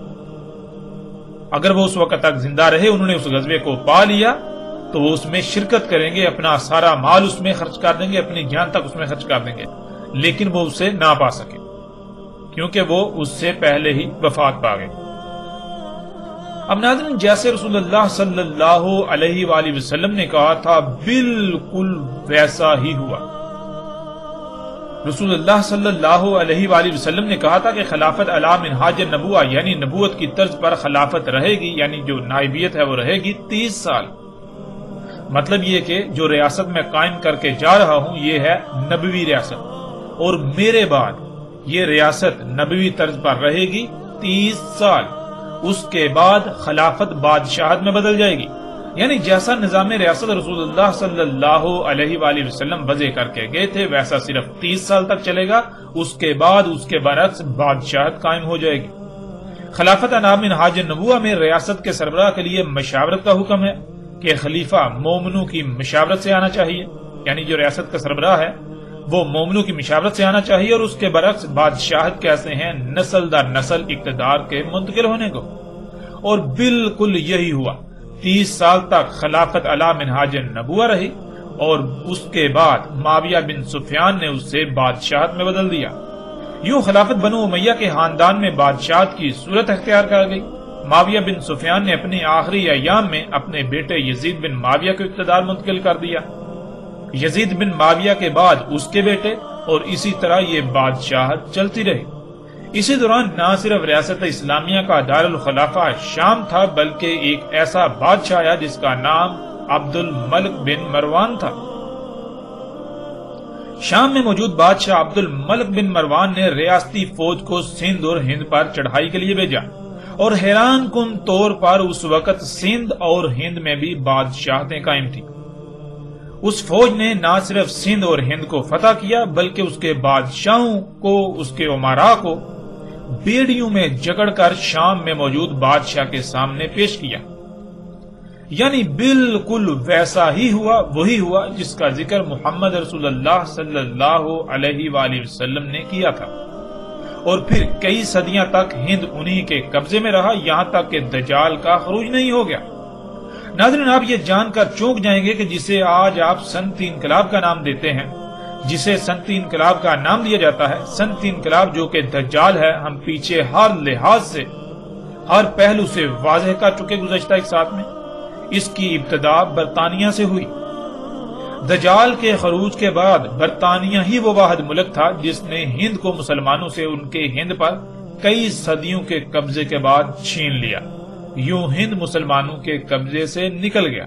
[SPEAKER 1] اگر وہ اس وقت تک زندہ رہے، انہوں نے اس غزوے کو پا لیا تو وہ اس میں شرکت کریں گے، اپنا سارا مال اس میں خرچ کر دیں گے، اپنی جان تک اس میں خرچ کر دیں گے، لیکن وہ اسے نہ پا سکے کیونکہ وہ اس سے پہلے ہی وفات پا گئے۔ اب ناظرین جیسے رسول اللہ صلی اللہ علیہ وآلہ وسلم نے کہا تھا بالکل ویسا ہی ہوا۔ رسول اللہ صلی اللہ علیہ وآلہ وسلم نے کہا تھا کہ خلافت علی منہاج النبوہ یعنی نبوت کی طرز پر خلافت رہے گی، یعنی جو نائبیت ہے وہ رہے گی 30 سال۔ مطلب یہ کہ جو ریاست میں قائم کر کے جا رہا ہوں یہ ہے نبوی ریاست، اور میرے بعد یہ ریاست نبوی طرز پر رہے گی 30 سال، اس کے بعد خلافت بادشاہت میں بدل جائے گی، یعنی جیسا نظام ریاست رسول اللہ صلی اللہ علیہ وآلہ وسلم وضع کر کے گئے تھے ویسا صرف 30 سال تک چلے گا، اس کے بعد اس کے برعکس بادشاہت قائم ہو جائے گی۔ خلافت علی منہاج النبوہ میں ریاست کے سربراہ کے لیے مشاورت کا حکم ہے کہ خلیفہ مومنوں کی مشاورت سے آنا چاہیے، یعنی جو ریاست کا سربراہ ہے وہ مومنوں کی مشاورت سے آنا چاہیے، اور اس کے برعکس بادشاہت کہتے ہیں نسل در نسل اقتدار کے منتقل ہونے کو، اور بالکل یہی ہوا۔ 30 سال تک خلافت علی منہاج النبوہ رہی اور اس کے بعد معاویہ بن سفیان نے اس سے بادشاہت میں بدل دیا۔ یوں خلافت بنو امیہ کے خاندان میں بادشاہت کی صورت اختیار کر گئی۔ معاویہ بن سفیان نے اپنی آخری ایام میں اپنے بیٹے یزید بن معاویہ کو اقتدار منتقل کر دیا، یزید بن معاویہ کے بعد اس کے بیٹے، اور اسی طرح یہ بادشاہت چلتی رہی۔ اسی دوران نہ صرف ریاست اسلامیہ کا دارالخلافہ شام تھا بلکہ ایک ایسا بادشاہ آیا جس کا نام عبد الملک بن مروان تھا۔ شام میں موجود بادشاہ عبد الملک بن مروان نے ریاستی فوج کو سندھ اور ہند پر چڑھائی کے لیے بھیجا، اور حیران کن طور پر اس وقت سندھ اور ہند میں بھی بادشاہتیں قائم تھیں۔ اس فوج نے نہ صرف سندھ اور ہند کو فتح کیا بلکہ اس کے بادشاہوں کو، اس کے امراء کو بیڑیوں میں جکڑ کر شام میں موجود بادشاہ کے سامنے پیش کیا، یعنی بالکل ویسا ہی ہوا، وہی ہوا جس کا ذکر محمد رسول اللہ صلی اللہ علیہ وآلہ وسلم نے کیا تھا، اور پھر کئی صدیاں تک ہند انہی کے قبضے میں رہا یہاں تک کہ دجال کا خروج نہیں ہو گیا۔ ناظرین آپ یہ جان کر چونک جائیں گے کہ جسے آج آپ صنعتی انقلاب کا نام دیتے ہیں، جسے صنعتی انقلاب کا نام دیا جاتا ہے، صنعتی انقلاب جو کہ دجال ہے، ہم پیچھے ہر لحاظ سے، ہر پہلو سے واضح کر چکے گزشتہ ایک ساتھ میں۔ اس کی ابتدا برطانیہ سے ہوئی۔ دجال کے خروج کے بعد برطانیہ ہی وہ واحد ملک تھا جس نے ہند کو مسلمانوں سے ان کے ہند پر کئی صدیوں کے قبضے کے بعد چھین لیا، یوں ہند مسلمانوں کے قبضے سے نکل گیا۔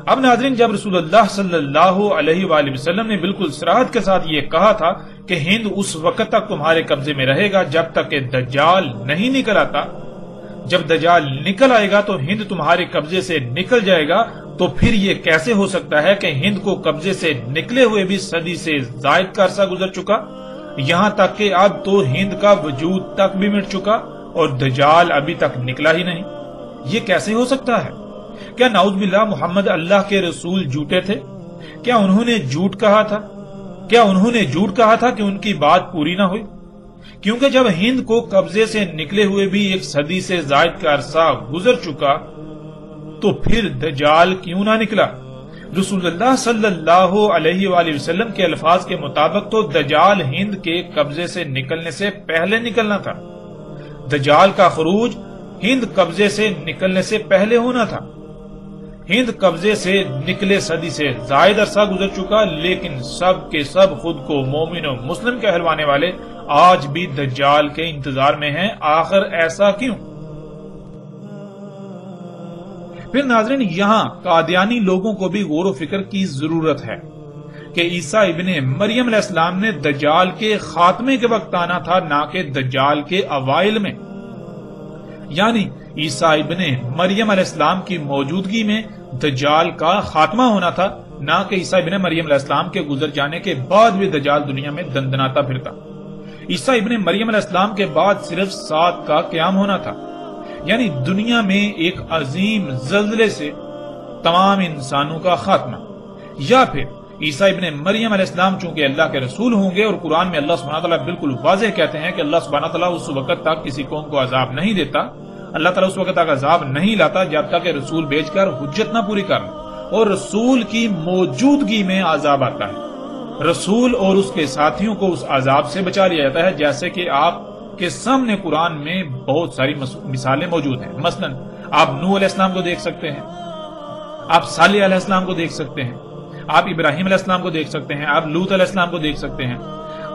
[SPEAKER 1] اب ناظرین، جب رسول اللہ صلی اللہ علیہ وآلہ وسلم نے بالکل صراحت کے ساتھ یہ کہا تھا کہ ہند اس وقت تک تمہارے قبضے میں رہے گا جب تک کہ دجال نہیں نکل آتا، جب دجال نکل آئے گا تو ہند تمہارے قبضے سے نکل جائے گا، تو پھر یہ کیسے ہو سکتا ہے کہ ہند کو قبضے سے نکلے ہوئے بھی صدی سے زائد کا عرصہ گزر چکا، یہاں تک کہ اب تو ہند کا وجود تک بھی مٹ چکا اور دجال ابھی تک نکلا ہی نہیں؟ یہ کیسے ہو سکتا ہے؟ کیا نعوذ باللہ محمد اللہ کے رسول جھوٹے تھے؟ کیا انہوں نے جھوٹ کہا تھا؟ کیا انہوں نے جھوٹ کہا تھا کہ ان کی بات پوری نہ ہوئی؟ کیونکہ جب ہند کو قبضے سے نکلے ہوئے بھی ایک صدی سے زائد کا عرصہ گزر چکا تو پھر دجال کیوں نہ نکلا؟ رسول اللہ صلی اللہ علیہ وآلہ وسلم کے الفاظ کے مطابق تو دجال ہند کے قبضے سے نکلنے سے پہلے نکلنا تھا، دجال کا خروج ہند قبضے سے نکلنے سے پہلے ہونا تھا۔ ہند قبضے سے نکلے صدی سے زائد عرصہ گزر چکا، لیکن سب کے سب خود کو مومن و مسلم کہلوانے والے آج بھی دجال کے انتظار میں ہیں۔ آخر ایسا کیوں؟ پھر ناظرین، یہاں قادیانی لوگوں کو بھی غور و فکر کی ضرورت ہے کہ عیسیٰ ابن مریم علیہ السلام نے دجال کے خاتمے کے وقت آنا تھا، نہ کہ دجال کے اوائل میں، یعنی عیسیٰ ابن مریم علیہ السلام کی موجودگی میں دجال کا خاتمہ ہونا تھا، نہ کہ عیسیٰ ابن مریم علیہ السلام کے گزر جانے کے بعد بھی دجال دنیا میں دندناتا پھرتا۔ عیسیٰ ابن مریم علیہ السلام کے بعد صرف 7 کا قیام ہونا تھا، یعنی دنیا میں ایک عظیم زلزلے سے تمام انسانوں کا خاتمہ، یا پھر عیسیٰ ابن مریم علیہ السلام چونکہ اللہ کے رسول ہوں گے، اور قرآن میں اللہ سبحانہ تعالیٰ بالکل واضح کہتے ہیں کہ اللہ سبحانہ تعالیٰ اس وقت تک کسی قوم کو عذاب نہیں دیتا، اللہ تعالیٰ اس وقت تک عذاب نہیں لاتا جب تک کہ رسول بھیج کر حجت نہ پوری کرنا، اور رسول کی موجودگی میں عذاب آتا ہے، رسول اور اس کے ساتھیوں کو اس عذاب سے بچا لیا جاتا ہے، جیسے کہ آپ کے سامنے قرآن میں بہت ساری مثالیں موجود ہیں۔ مثلا آپ نوح علیہ السلام کو دیکھ سکتے ہیں، آپ صالح علیہ السلام کو دیکھ سکتے ہیں، آپ ابراہیم علیہ السلام کو دیکھ سکتے ہیں، آپ لوط علیہ السلام کو دیکھ سکتے ہیں،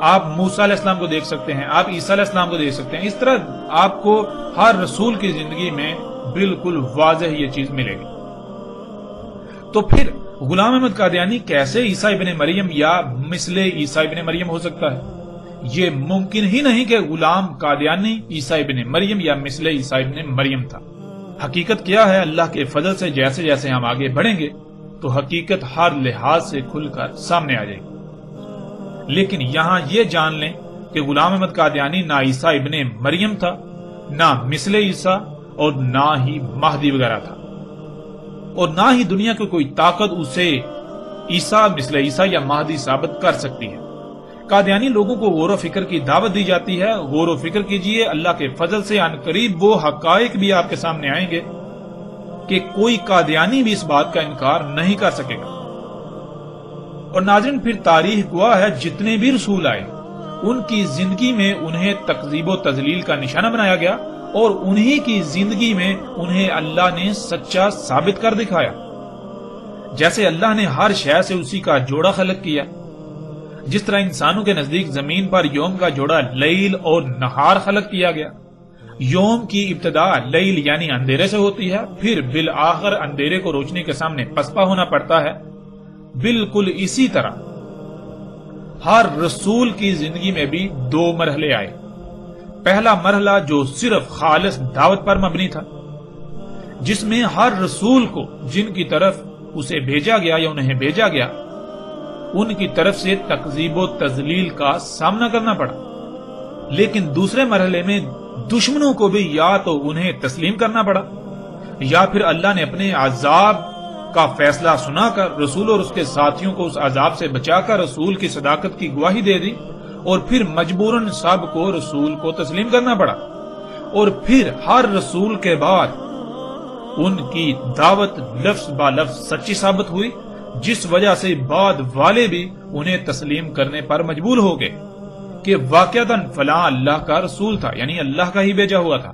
[SPEAKER 1] آپ موسیٰ علیہ السلام کو دیکھ سکتے ہیں، آپ عیسیٰ علیہ السلام کو دیکھ سکتے ہیں۔ اس طرح آپ کو ہر رسول کی زندگی میں بالکل واضح یہ چیز ملے گی۔ تو پھر غلام احمد قادیانی کیسے عیسیٰ ابن مریم یا مثل عیسیٰ ابن مریم ہو سکتا ہے؟ یہ ممکن ہی نہیں کہ غلام قادیانی عیسیٰ ابن مریم یا مثل عیسیٰ ابن مریم تھا۔ حقیقت کیا ہے؟ اللہ کے فضل سے جیسے جیسے ہم آگے بڑھیں گے تو حقیقت ہر لحاظ سے کھل کر سامنے آ جائے گی، لیکن یہاں یہ جان لیں کہ غلام احمد قادیانی نہ عیسیٰ ابن مریم تھا، نہ مثل عیسیٰ، اور نہ ہی مہدی وغیرہ تھا، اور نہ ہی دنیا کی کوئی طاقت اسے عیسیٰ، مثل عیسیٰ یا مہدی ثابت کر سکتی ہے۔ قادیانی لوگوں کو غور و فکر کی دعوت دی جاتی ہے، غور و فکر کیجئے، اللہ کے فضل سے عن قریب وہ حقائق بھی آپ کے سامنے آئیں گے کہ کوئی قادیانی بھی اس بات کا انکار نہیں کر سکے گا۔ اور ناظرین، پھر تاریخ گواہ ہے جتنے بھی رسول آئے ان کی زندگی میں انہیں تکذیب و تضلیل کا نشانہ بنایا گیا، اور انہی کی زندگی میں انہیں اللہ نے سچا ثابت کر دکھایا۔ جیسے اللہ نے ہر شے سے اسی کا جوڑا خلق کیا، جس طرح انسانوں کے نزدیک زمین پر یوم کا جوڑا لیل اور نہار خلق کیا گیا۔ یوم کی ابتدا لیل یعنی اندھیرے سے ہوتی ہے، پھر بالآخر اندھیرے کو روشنی کے سامنے پسپا ہونا پڑتا ہے۔ بالکل اسی طرح ہر رسول کی زندگی میں بھی 2 مرحلے آئے۔ پہلا مرحلہ جو صرف خالص دعوت پر مبنی تھا، جس میں ہر رسول کو جن کی طرف اسے بھیجا گیا یا انہیں بھیجا گیا ان کی طرف سے تکذیب و تضلیل کا سامنا کرنا پڑا، لیکن دوسرے مرحلے میں دشمنوں کو بھی یا تو انہیں تسلیم کرنا پڑا، یا پھر اللہ نے اپنے عذاب کا فیصلہ سنا کر رسول اور اس کے ساتھیوں کو اس عذاب سے بچا کر رسول کی صداقت کی گواہی دے دی، اور پھر مجبوراً سب کو رسول کو تسلیم کرنا پڑا، اور پھر ہر رسول کے بعد ان کی دعوت لفظ با لفظ سچی ثابت ہوئی، جس وجہ سے بعد والے بھی انہیں تسلیم کرنے پر مجبور ہو گئے کہ واقعتاً فلاں اللہ کا رسول تھا، یعنی اللہ کا ہی بھیجا ہوا تھا۔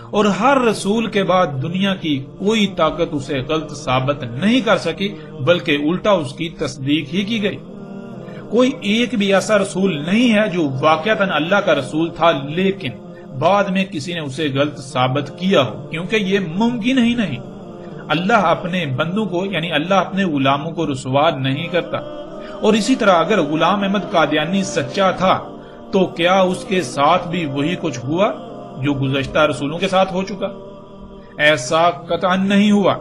[SPEAKER 1] اور ہر رسول کے بعد دنیا کی کوئی طاقت اسے غلط ثابت نہیں کر سکی، بلکہ الٹا اس کی تصدیق ہی کی گئی۔ کوئی ایک بھی ایسا رسول نہیں ہے جو واقعتاً اللہ کا رسول تھا لیکن بعد میں کسی نے اسے غلط ثابت کیا ہو، کیونکہ یہ ممکن ہی نہیں۔ اللہ اپنے بندوں کو یعنی اللہ اپنے غلاموں کو رسوا نہیں کرتا۔ اور اسی طرح اگر غلام احمد قادیانی سچا تھا تو کیا اس کے ساتھ بھی وہی کچھ ہوا جو گزشتہ رسولوں کے ساتھ ہو چکا؟ ایسا قطعاً نہیں ہوا۔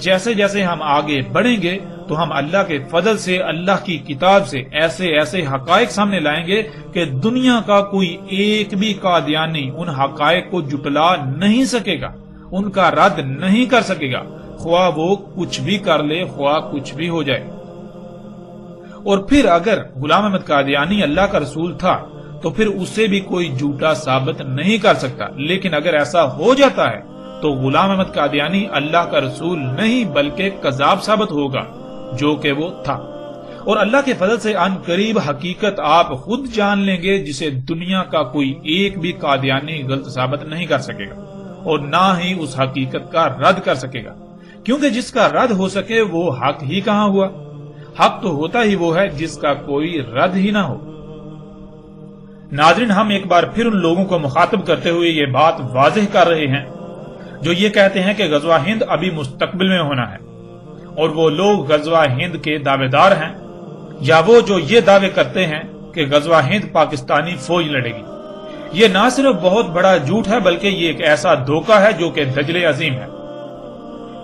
[SPEAKER 1] جیسے جیسے ہم آگے بڑھیں گے تو ہم اللہ کے فضل سے اللہ کی کتاب سے ایسے ایسے حقائق سامنے لائیں گے کہ دنیا کا کوئی ایک بھی قادیانی ان حقائق کو جھٹلا نہیں سکے گا، ان کا رد نہیں کر سکے گا، خواہ وہ کچھ بھی کر لے، خواہ کچھ بھی ہو جائے۔ اور پھر اگر غلام احمد قادیانی اللہ کا رسول تھا تو پھر اسے بھی کوئی جھوٹا ثابت نہیں کر سکتا، لیکن اگر ایسا ہو جاتا ہے تو غلام احمد قادیانی اللہ کا رسول نہیں بلکہ کذاب ثابت ہوگا، جو کہ وہ تھا۔ اور اللہ کے فضل سے ان قریب حقیقت آپ خود جان لیں گے جسے دنیا کا کوئی ایک بھی قادیانی غلط ثابت نہیں کر سکے گا اور نہ ہی اس حقیقت کا رد کر سکے گا، کیونکہ جس کا رد ہو سکے وہ حق ہی کہاں ہوا؟ حق تو ہوتا ہی وہ ہے جس کا کوئی رد ہی نہ ہو۔ ناظرین، ہم ایک بار پھر ان لوگوں کو مخاطب کرتے ہوئے یہ بات واضح کر رہے ہیں جو یہ کہتے ہیں کہ غزوہ ہند ابھی مستقبل میں ہونا ہے، اور وہ لوگ غزوہ ہند کے دعوے دار ہیں، یا وہ جو یہ دعوے کرتے ہیں کہ غزوہ ہند پاکستانی فوج لڑے گی۔ یہ نہ صرف بہت بڑا جھوٹ ہے بلکہ یہ ایک ایسا دھوکہ ہے جو کہ دجل عظیم ہے،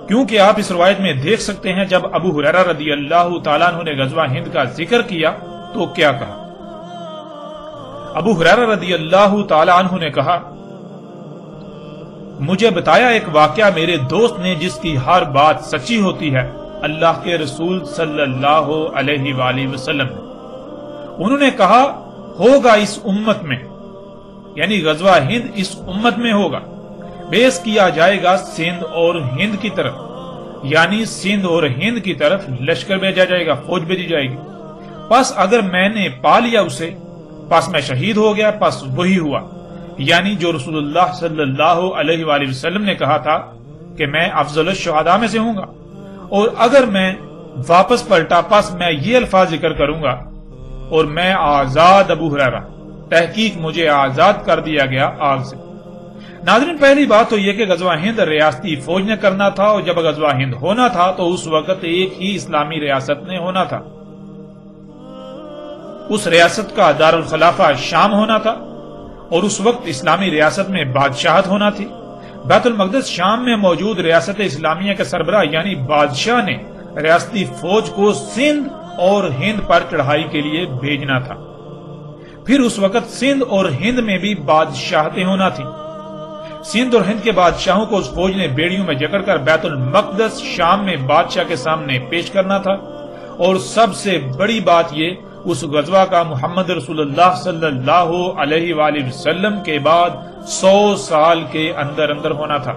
[SPEAKER 1] کیونکہ آپ اس روایت میں دیکھ سکتے ہیں جب ابو ہریرہ رضی اللہ تعالیٰ عنہ نے غزوہ ہند کا ذکر کیا تو کیا کہا؟ ابو ہریرہ رضی اللہ تعالیٰ عنہ نے کہا، مجھے بتایا ایک واقعہ میرے دوست نے جس کی ہر بات سچی ہوتی ہے اللہ کے رسول صلی اللہ علیہ وآلہ وسلم نے۔ انہوں نے کہا، ہوگا اس امت میں، یعنی غزوہ ہند اس امت میں ہوگا، بیس کیا جائے گا سندھ اور ہند کی طرف، یعنی سندھ اور ہند کی طرف لشکر بھیجا جائے گا، فوج بھیجی جائے گی۔ پس اگر میں نے پا لیا اسے، پس میں شہید ہو گیا، پس وہی ہوا، یعنی جو رسول اللہ صلی اللہ علیہ وآلہ وسلم نے کہا تھا کہ میں افضل الشہداء میں سے ہوں گا۔ اور اگر میں واپس پلٹا پس میں یہ الفاظ ذکر کروں گا، اور میں آزاد ابو ہریرہ، تحقیق مجھے آزاد کر دیا گیا آگ سے۔ ناظرین، پہلی بات تو یہ کہ غزوہ ہند ریاستی فوج نے کرنا تھا، اور جب غزوہ ہند ہونا تھا تو اس وقت ایک ہی اسلامی ریاست نے ہونا تھا۔ اس ریاست کا دارالخلافہ شام ہونا تھا، اور اس وقت اسلامی ریاست میں بادشاہت ہونا تھی۔ بیت المقدس شام میں موجود ریاست اسلامیہ کے سربراہ یعنی بادشاہ نے ریاستی فوج کو سندھ اور ہند پر چڑھائی کے لیے بھیجنا تھا۔ پھر اس وقت سندھ اور ہند میں بھی بادشاہتیں ہونا تھی۔ سندھ اور ہند کے بادشاہوں کو اس فوج نے بیڑیوں میں جکڑ کر بیت المقدس شام میں بادشاہ کے سامنے پیش کرنا تھا، اور سب سے بڑی بات یہ اس غزوہ کا محمد رسول اللہ صلی اللہ علیہ وآلہ وسلم کے بعد 100 سال کے اندر اندر ہونا تھا۔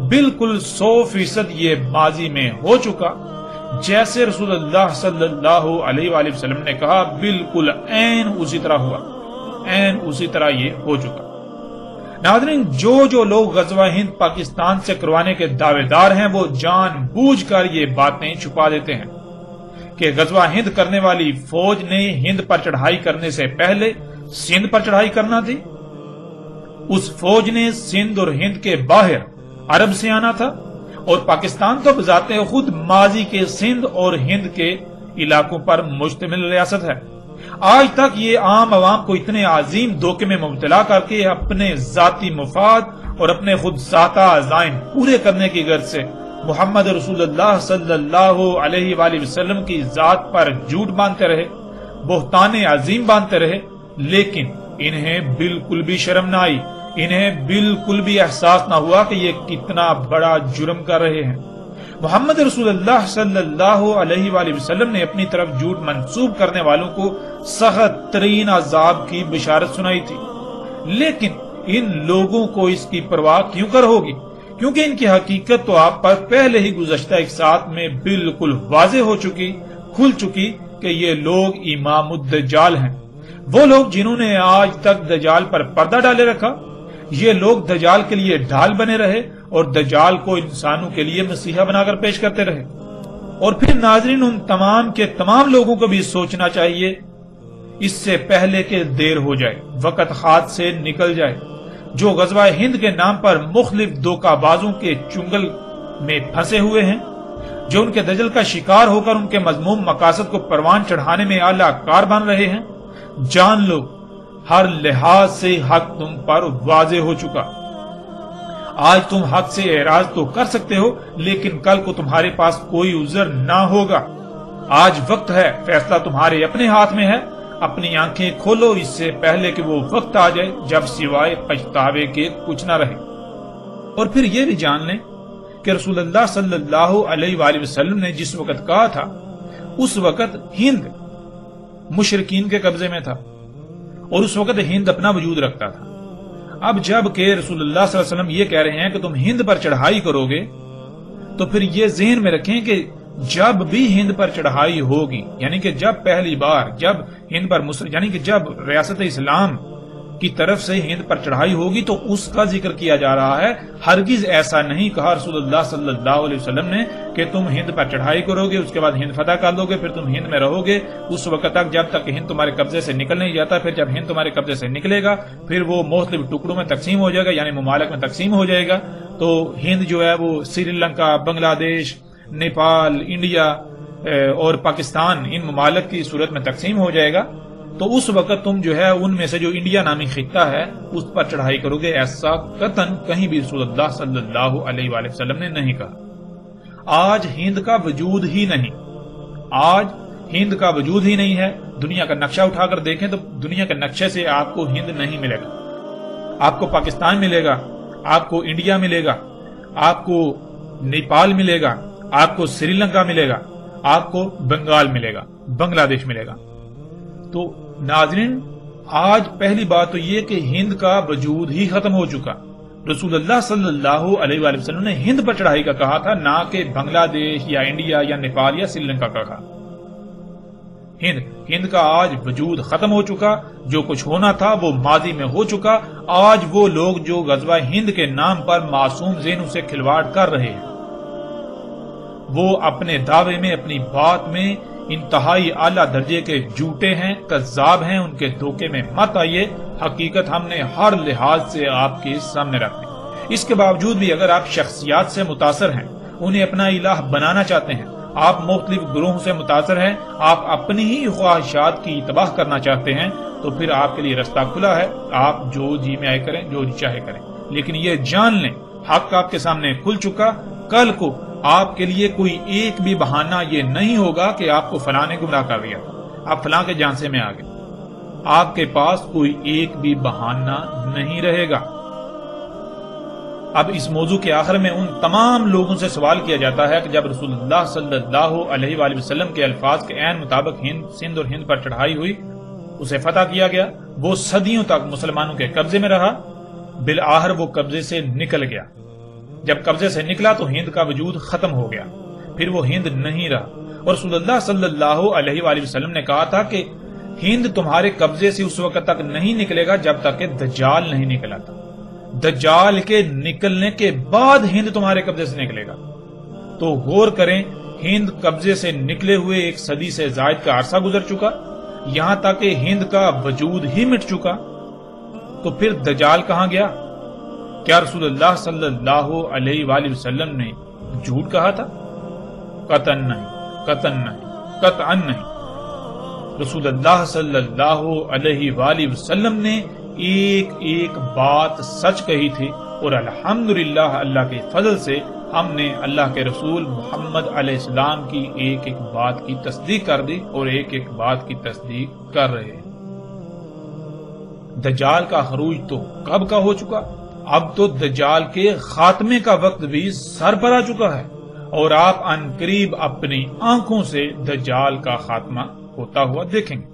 [SPEAKER 1] بالکل 100% یہ ماضی میں ہو چکا، جیسے رسول اللہ صلی اللہ علیہ وآلہ وسلم نے کہا، بالکل عین اسی طرح ہوا، عین اسی طرح یہ ہو چکا۔ ناظرین، جو لوگ غزوہ ہند پاکستان سے کروانے کے دعوے دار ہیں وہ جان بوجھ کر یہ باتیں چھپا دیتے ہیں کہ غزوہ ہند کرنے والی فوج نے ہند پر چڑھائی کرنے سے پہلے سندھ پر چڑھائی کرنا تھی۔ اس فوج نے سندھ اور ہند کے باہر عرب سے آنا تھا، اور پاکستان تو بذات خود ماضی کے سندھ اور ہند کے علاقوں پر مشتمل ریاست ہے۔ آج تک یہ عام عوام کو اتنے عظیم دھوکے میں مبتلا کر کے اپنے ذاتی مفاد اور اپنے خود ذاتہ عزائم پورے کرنے کی غرض سے محمد رسول اللہ صلی اللہ علیہ وآلہ وسلم کی ذات پر جھوٹ باندھتے رہے، بہتان عظیم باندھتے رہے، لیکن انہیں بالکل بھی شرم نہ آئی، انہیں بالکل بھی احساس نہ ہوا کہ یہ کتنا بڑا جرم کر رہے ہیں۔ محمد رسول اللہ صلی اللہ علیہ وآلہ وسلم نے اپنی طرف جھوٹ منسوب کرنے والوں کو سخت ترین عذاب کی بشارت سنائی تھی، لیکن ان لوگوں کو اس کی پرواہ کیوں کر ہوگی؟ کیونکہ ان کی حقیقت تو آپ پر پہلے ہی گزشتہ ایک ساتھ میں بالکل واضح ہو چکی، کھل چکی کہ یہ لوگ امام الدجال ہیں، وہ لوگ جنہوں نے آج تک دجال پر پردہ ڈالے رکھا۔ یہ لوگ دجال کے لیے ڈھال بنے رہے اور دجال کو انسانوں کے لیے مسیحا بنا کر پیش کرتے رہے۔ اور پھر ناظرین، ان تمام کے تمام لوگوں کو بھی سوچنا چاہیے اس سے پہلے کہ دیر ہو جائے، وقت ہاتھ سے نکل جائے، جو غزوہ ہند کے نام پر مختلف دھوکہ بازوں کے چنگل میں پھنسے ہوئے ہیں، جو ان کے دجل کا شکار ہو کر ان کے مذموم مقاصد کو پروان چڑھانے میں اعلیٰ کار بن رہے ہیں، جان لو ہر لحاظ سے حق تم پر واضح ہو چکا۔ آج تم حق سے اعراض تو کر سکتے ہو، لیکن کل کو تمہارے پاس کوئی عذر نہ ہوگا۔ آج وقت ہے، فیصلہ تمہارے اپنے ہاتھ میں ہے۔ اپنی آنکھیں کھولو اس سے پہلے کہ وہ وقت آ جائے جب سوائے پچھتاوے کے کچھ نہ رہے۔ اور پھر یہ بھی جان لیں کہ رسول اللہ صلی اللہ علیہ وآلہ وسلم نے جس وقت کہا تھا، اس وقت ہند مشرکین کے قبضے میں تھا، اور اس وقت ہند اپنا وجود رکھتا تھا۔ اب جب کہ رسول اللہ صلی اللہ علیہ وسلم یہ کہہ رہے ہیں کہ تم ہند پر چڑھائی کرو گے، تو پھر یہ ذہن میں رکھیں کہ جب بھی ہند پر چڑھائی ہوگی، یعنی کہ جب پہلی بار جب ہند پر یعنی کہ جب ریاست اسلام کی طرف سے ہند پر چڑھائی ہوگی تو اس کا ذکر کیا جا رہا ہے۔ ہرگز ایسا نہیں کہا رسول اللہ صلی اللہ علیہ وسلم نے کہ تم ہند پر چڑھائی کرو گے، اس کے بعد ہند فتح کر لو گے، پھر تم ہند میں رہو گے اس وقت تک جب تک ہند تمہارے قبضے سے نکل نہیں جاتا۔ پھر جب ہند تمہارے قبضے سے نکلے گا پھر وہ مختلف ٹکڑوں میں تقسیم ہو جائے گا، یعنی ممالک میں تقسیم ہو جائے گا۔ تو ہند جو ہے وہ سری لنکا، بنگلہ دیش، نیپال، انڈیا اور پاکستان، ان ممالک کی صورت میں تقسیم ہو جائے گا۔ تو اس وقت تم جو ہے ان میں سے جو انڈیا نامی خطہ ہے اس پر چڑھائی کرو گے، ایسا قطعاً کہیں بھی رسول اللہ صلی اللہ علیہ وآلہ وسلم نے نہیں کہا۔ آج ہند کا وجود ہی نہیں، آج ہند کا وجود ہی نہیں ہے۔ دنیا کا نقشہ اٹھا کر دیکھیں تو دنیا کے نقشے سے آپ کو ہند نہیں ملے گا، آپ کو پاکستان ملے گا، آپ کو انڈیا ملے گا، آپ کو نیپال ملے گا، آپ کو سری لنکا ملے گا، آپ کو بنگال ملے گا، بنگلہ دیش ملے گا۔ تو ناظرین، آج پہلی بات تو یہ کہ ہند کا وجود ہی ختم ہو چکا۔ رسول اللہ صلی اللہ علیہ وآلہ وسلم نے ہند پر چڑھائی کا کہا تھا، نہ کہ بنگلہ دیش یا انڈیا یا نیپال یا سری لنکا کا کہا۔ ہند کا آج وجود ختم ہو چکا، جو کچھ ہونا تھا وہ ماضی میں ہو چکا۔ آج وہ لوگ جو غزوہ ہند کے نام پر معصوم ذہنوں سے کھلواڑ کر رہے ہیں، وہ اپنے دعوے میں، اپنی بات میں انتہائی اعلیٰ درجے کے جھوٹے ہیں، کذاب ہیں، ان کے دھوکے میں مت آئیے۔ حقیقت ہم نے ہر لحاظ سے آپ کے سامنے رکھ دی۔ اس کے باوجود بھی اگر آپ شخصیات سے متاثر ہیں، انہیں اپنا الہ بنانا چاہتے ہیں، آپ مختلف گروہوں سے متاثر ہیں، آپ اپنی ہی خواہشات کی اتباع کرنا چاہتے ہیں، تو پھر آپ کے لیے رستہ کھلا ہے، آپ جو جی میں آئے کریں، جو جی چاہے کریں۔ لیکن یہ جان لیں، حق آپ کے سامنے کھل چکا۔ کل کو آپ کے لیے کوئی ایک بھی بہانہ یہ نہیں ہوگا کہ آپ کو فلاں نے گمراہ کر دیا، آپ فلاں کے جانسے میں آ گئے۔ آپ کے پاس کوئی ایک بھی بہانہ نہیں رہے گا۔ اب اس موضوع کے آخر میں ان تمام لوگوں سے سوال کیا جاتا ہے کہ جب رسول اللہ صلی اللہ علیہ وآلہ وسلم کے الفاظ کے عین مطابق سندھ اور ہند پر چڑھائی ہوئی، اسے فتح کیا گیا، وہ صدیوں تک مسلمانوں کے قبضے میں رہا، بالآخر وہ قبضے سے نکل گیا۔ جب قبضے سے نکلا تو ہند کا وجود ختم ہو گیا، پھر وہ ہند نہیں رہا۔ اور رسول اللہ صلی اللہ علیہ وآلہ وسلم نے کہا تھا کہ ہند تمہارے قبضے سے اس وقت تک نہیں نکلے گا جب تک کہ دجال نہیں نکلا تھا۔ دجال کے نکلنے کے بعد ہند تمہارے قبضے سے نکلے گا۔ تو غور کریں، ہند قبضے سے نکلے ہوئے ایک صدی سے زائد کا عرصہ گزر چکا، یہاں تک کہ ہند کا وجود ہی مٹ چکا۔ تو پھر دجال کہاں گیا؟ کیا رسول اللہ صلی اللہ علیہ وآلہ وسلم نے جھوٹ کہا تھا؟ قطعاً نہیں، قطعاً نہیں، قطعاً نہیں۔ رسول اللہ صلی اللہ علیہ وآلہ وسلم نے ایک ایک بات سچ کہی تھی، اور الحمدللہ اللہ کے فضل سے ہم نے اللہ کے رسول محمد علیہ السلام کی ایک ایک بات کی تصدیق کر دی اور ایک ایک بات کی تصدیق کر رہے ہیں۔ دجال کا خروج تو کب کا ہو چکا؟ اب تو دجال کے خاتمے کا وقت بھی سر پر آ چکا ہے، اور آپ عنقریب اپنی آنکھوں سے دجال کا خاتمہ ہوتا ہوا دیکھیں گے۔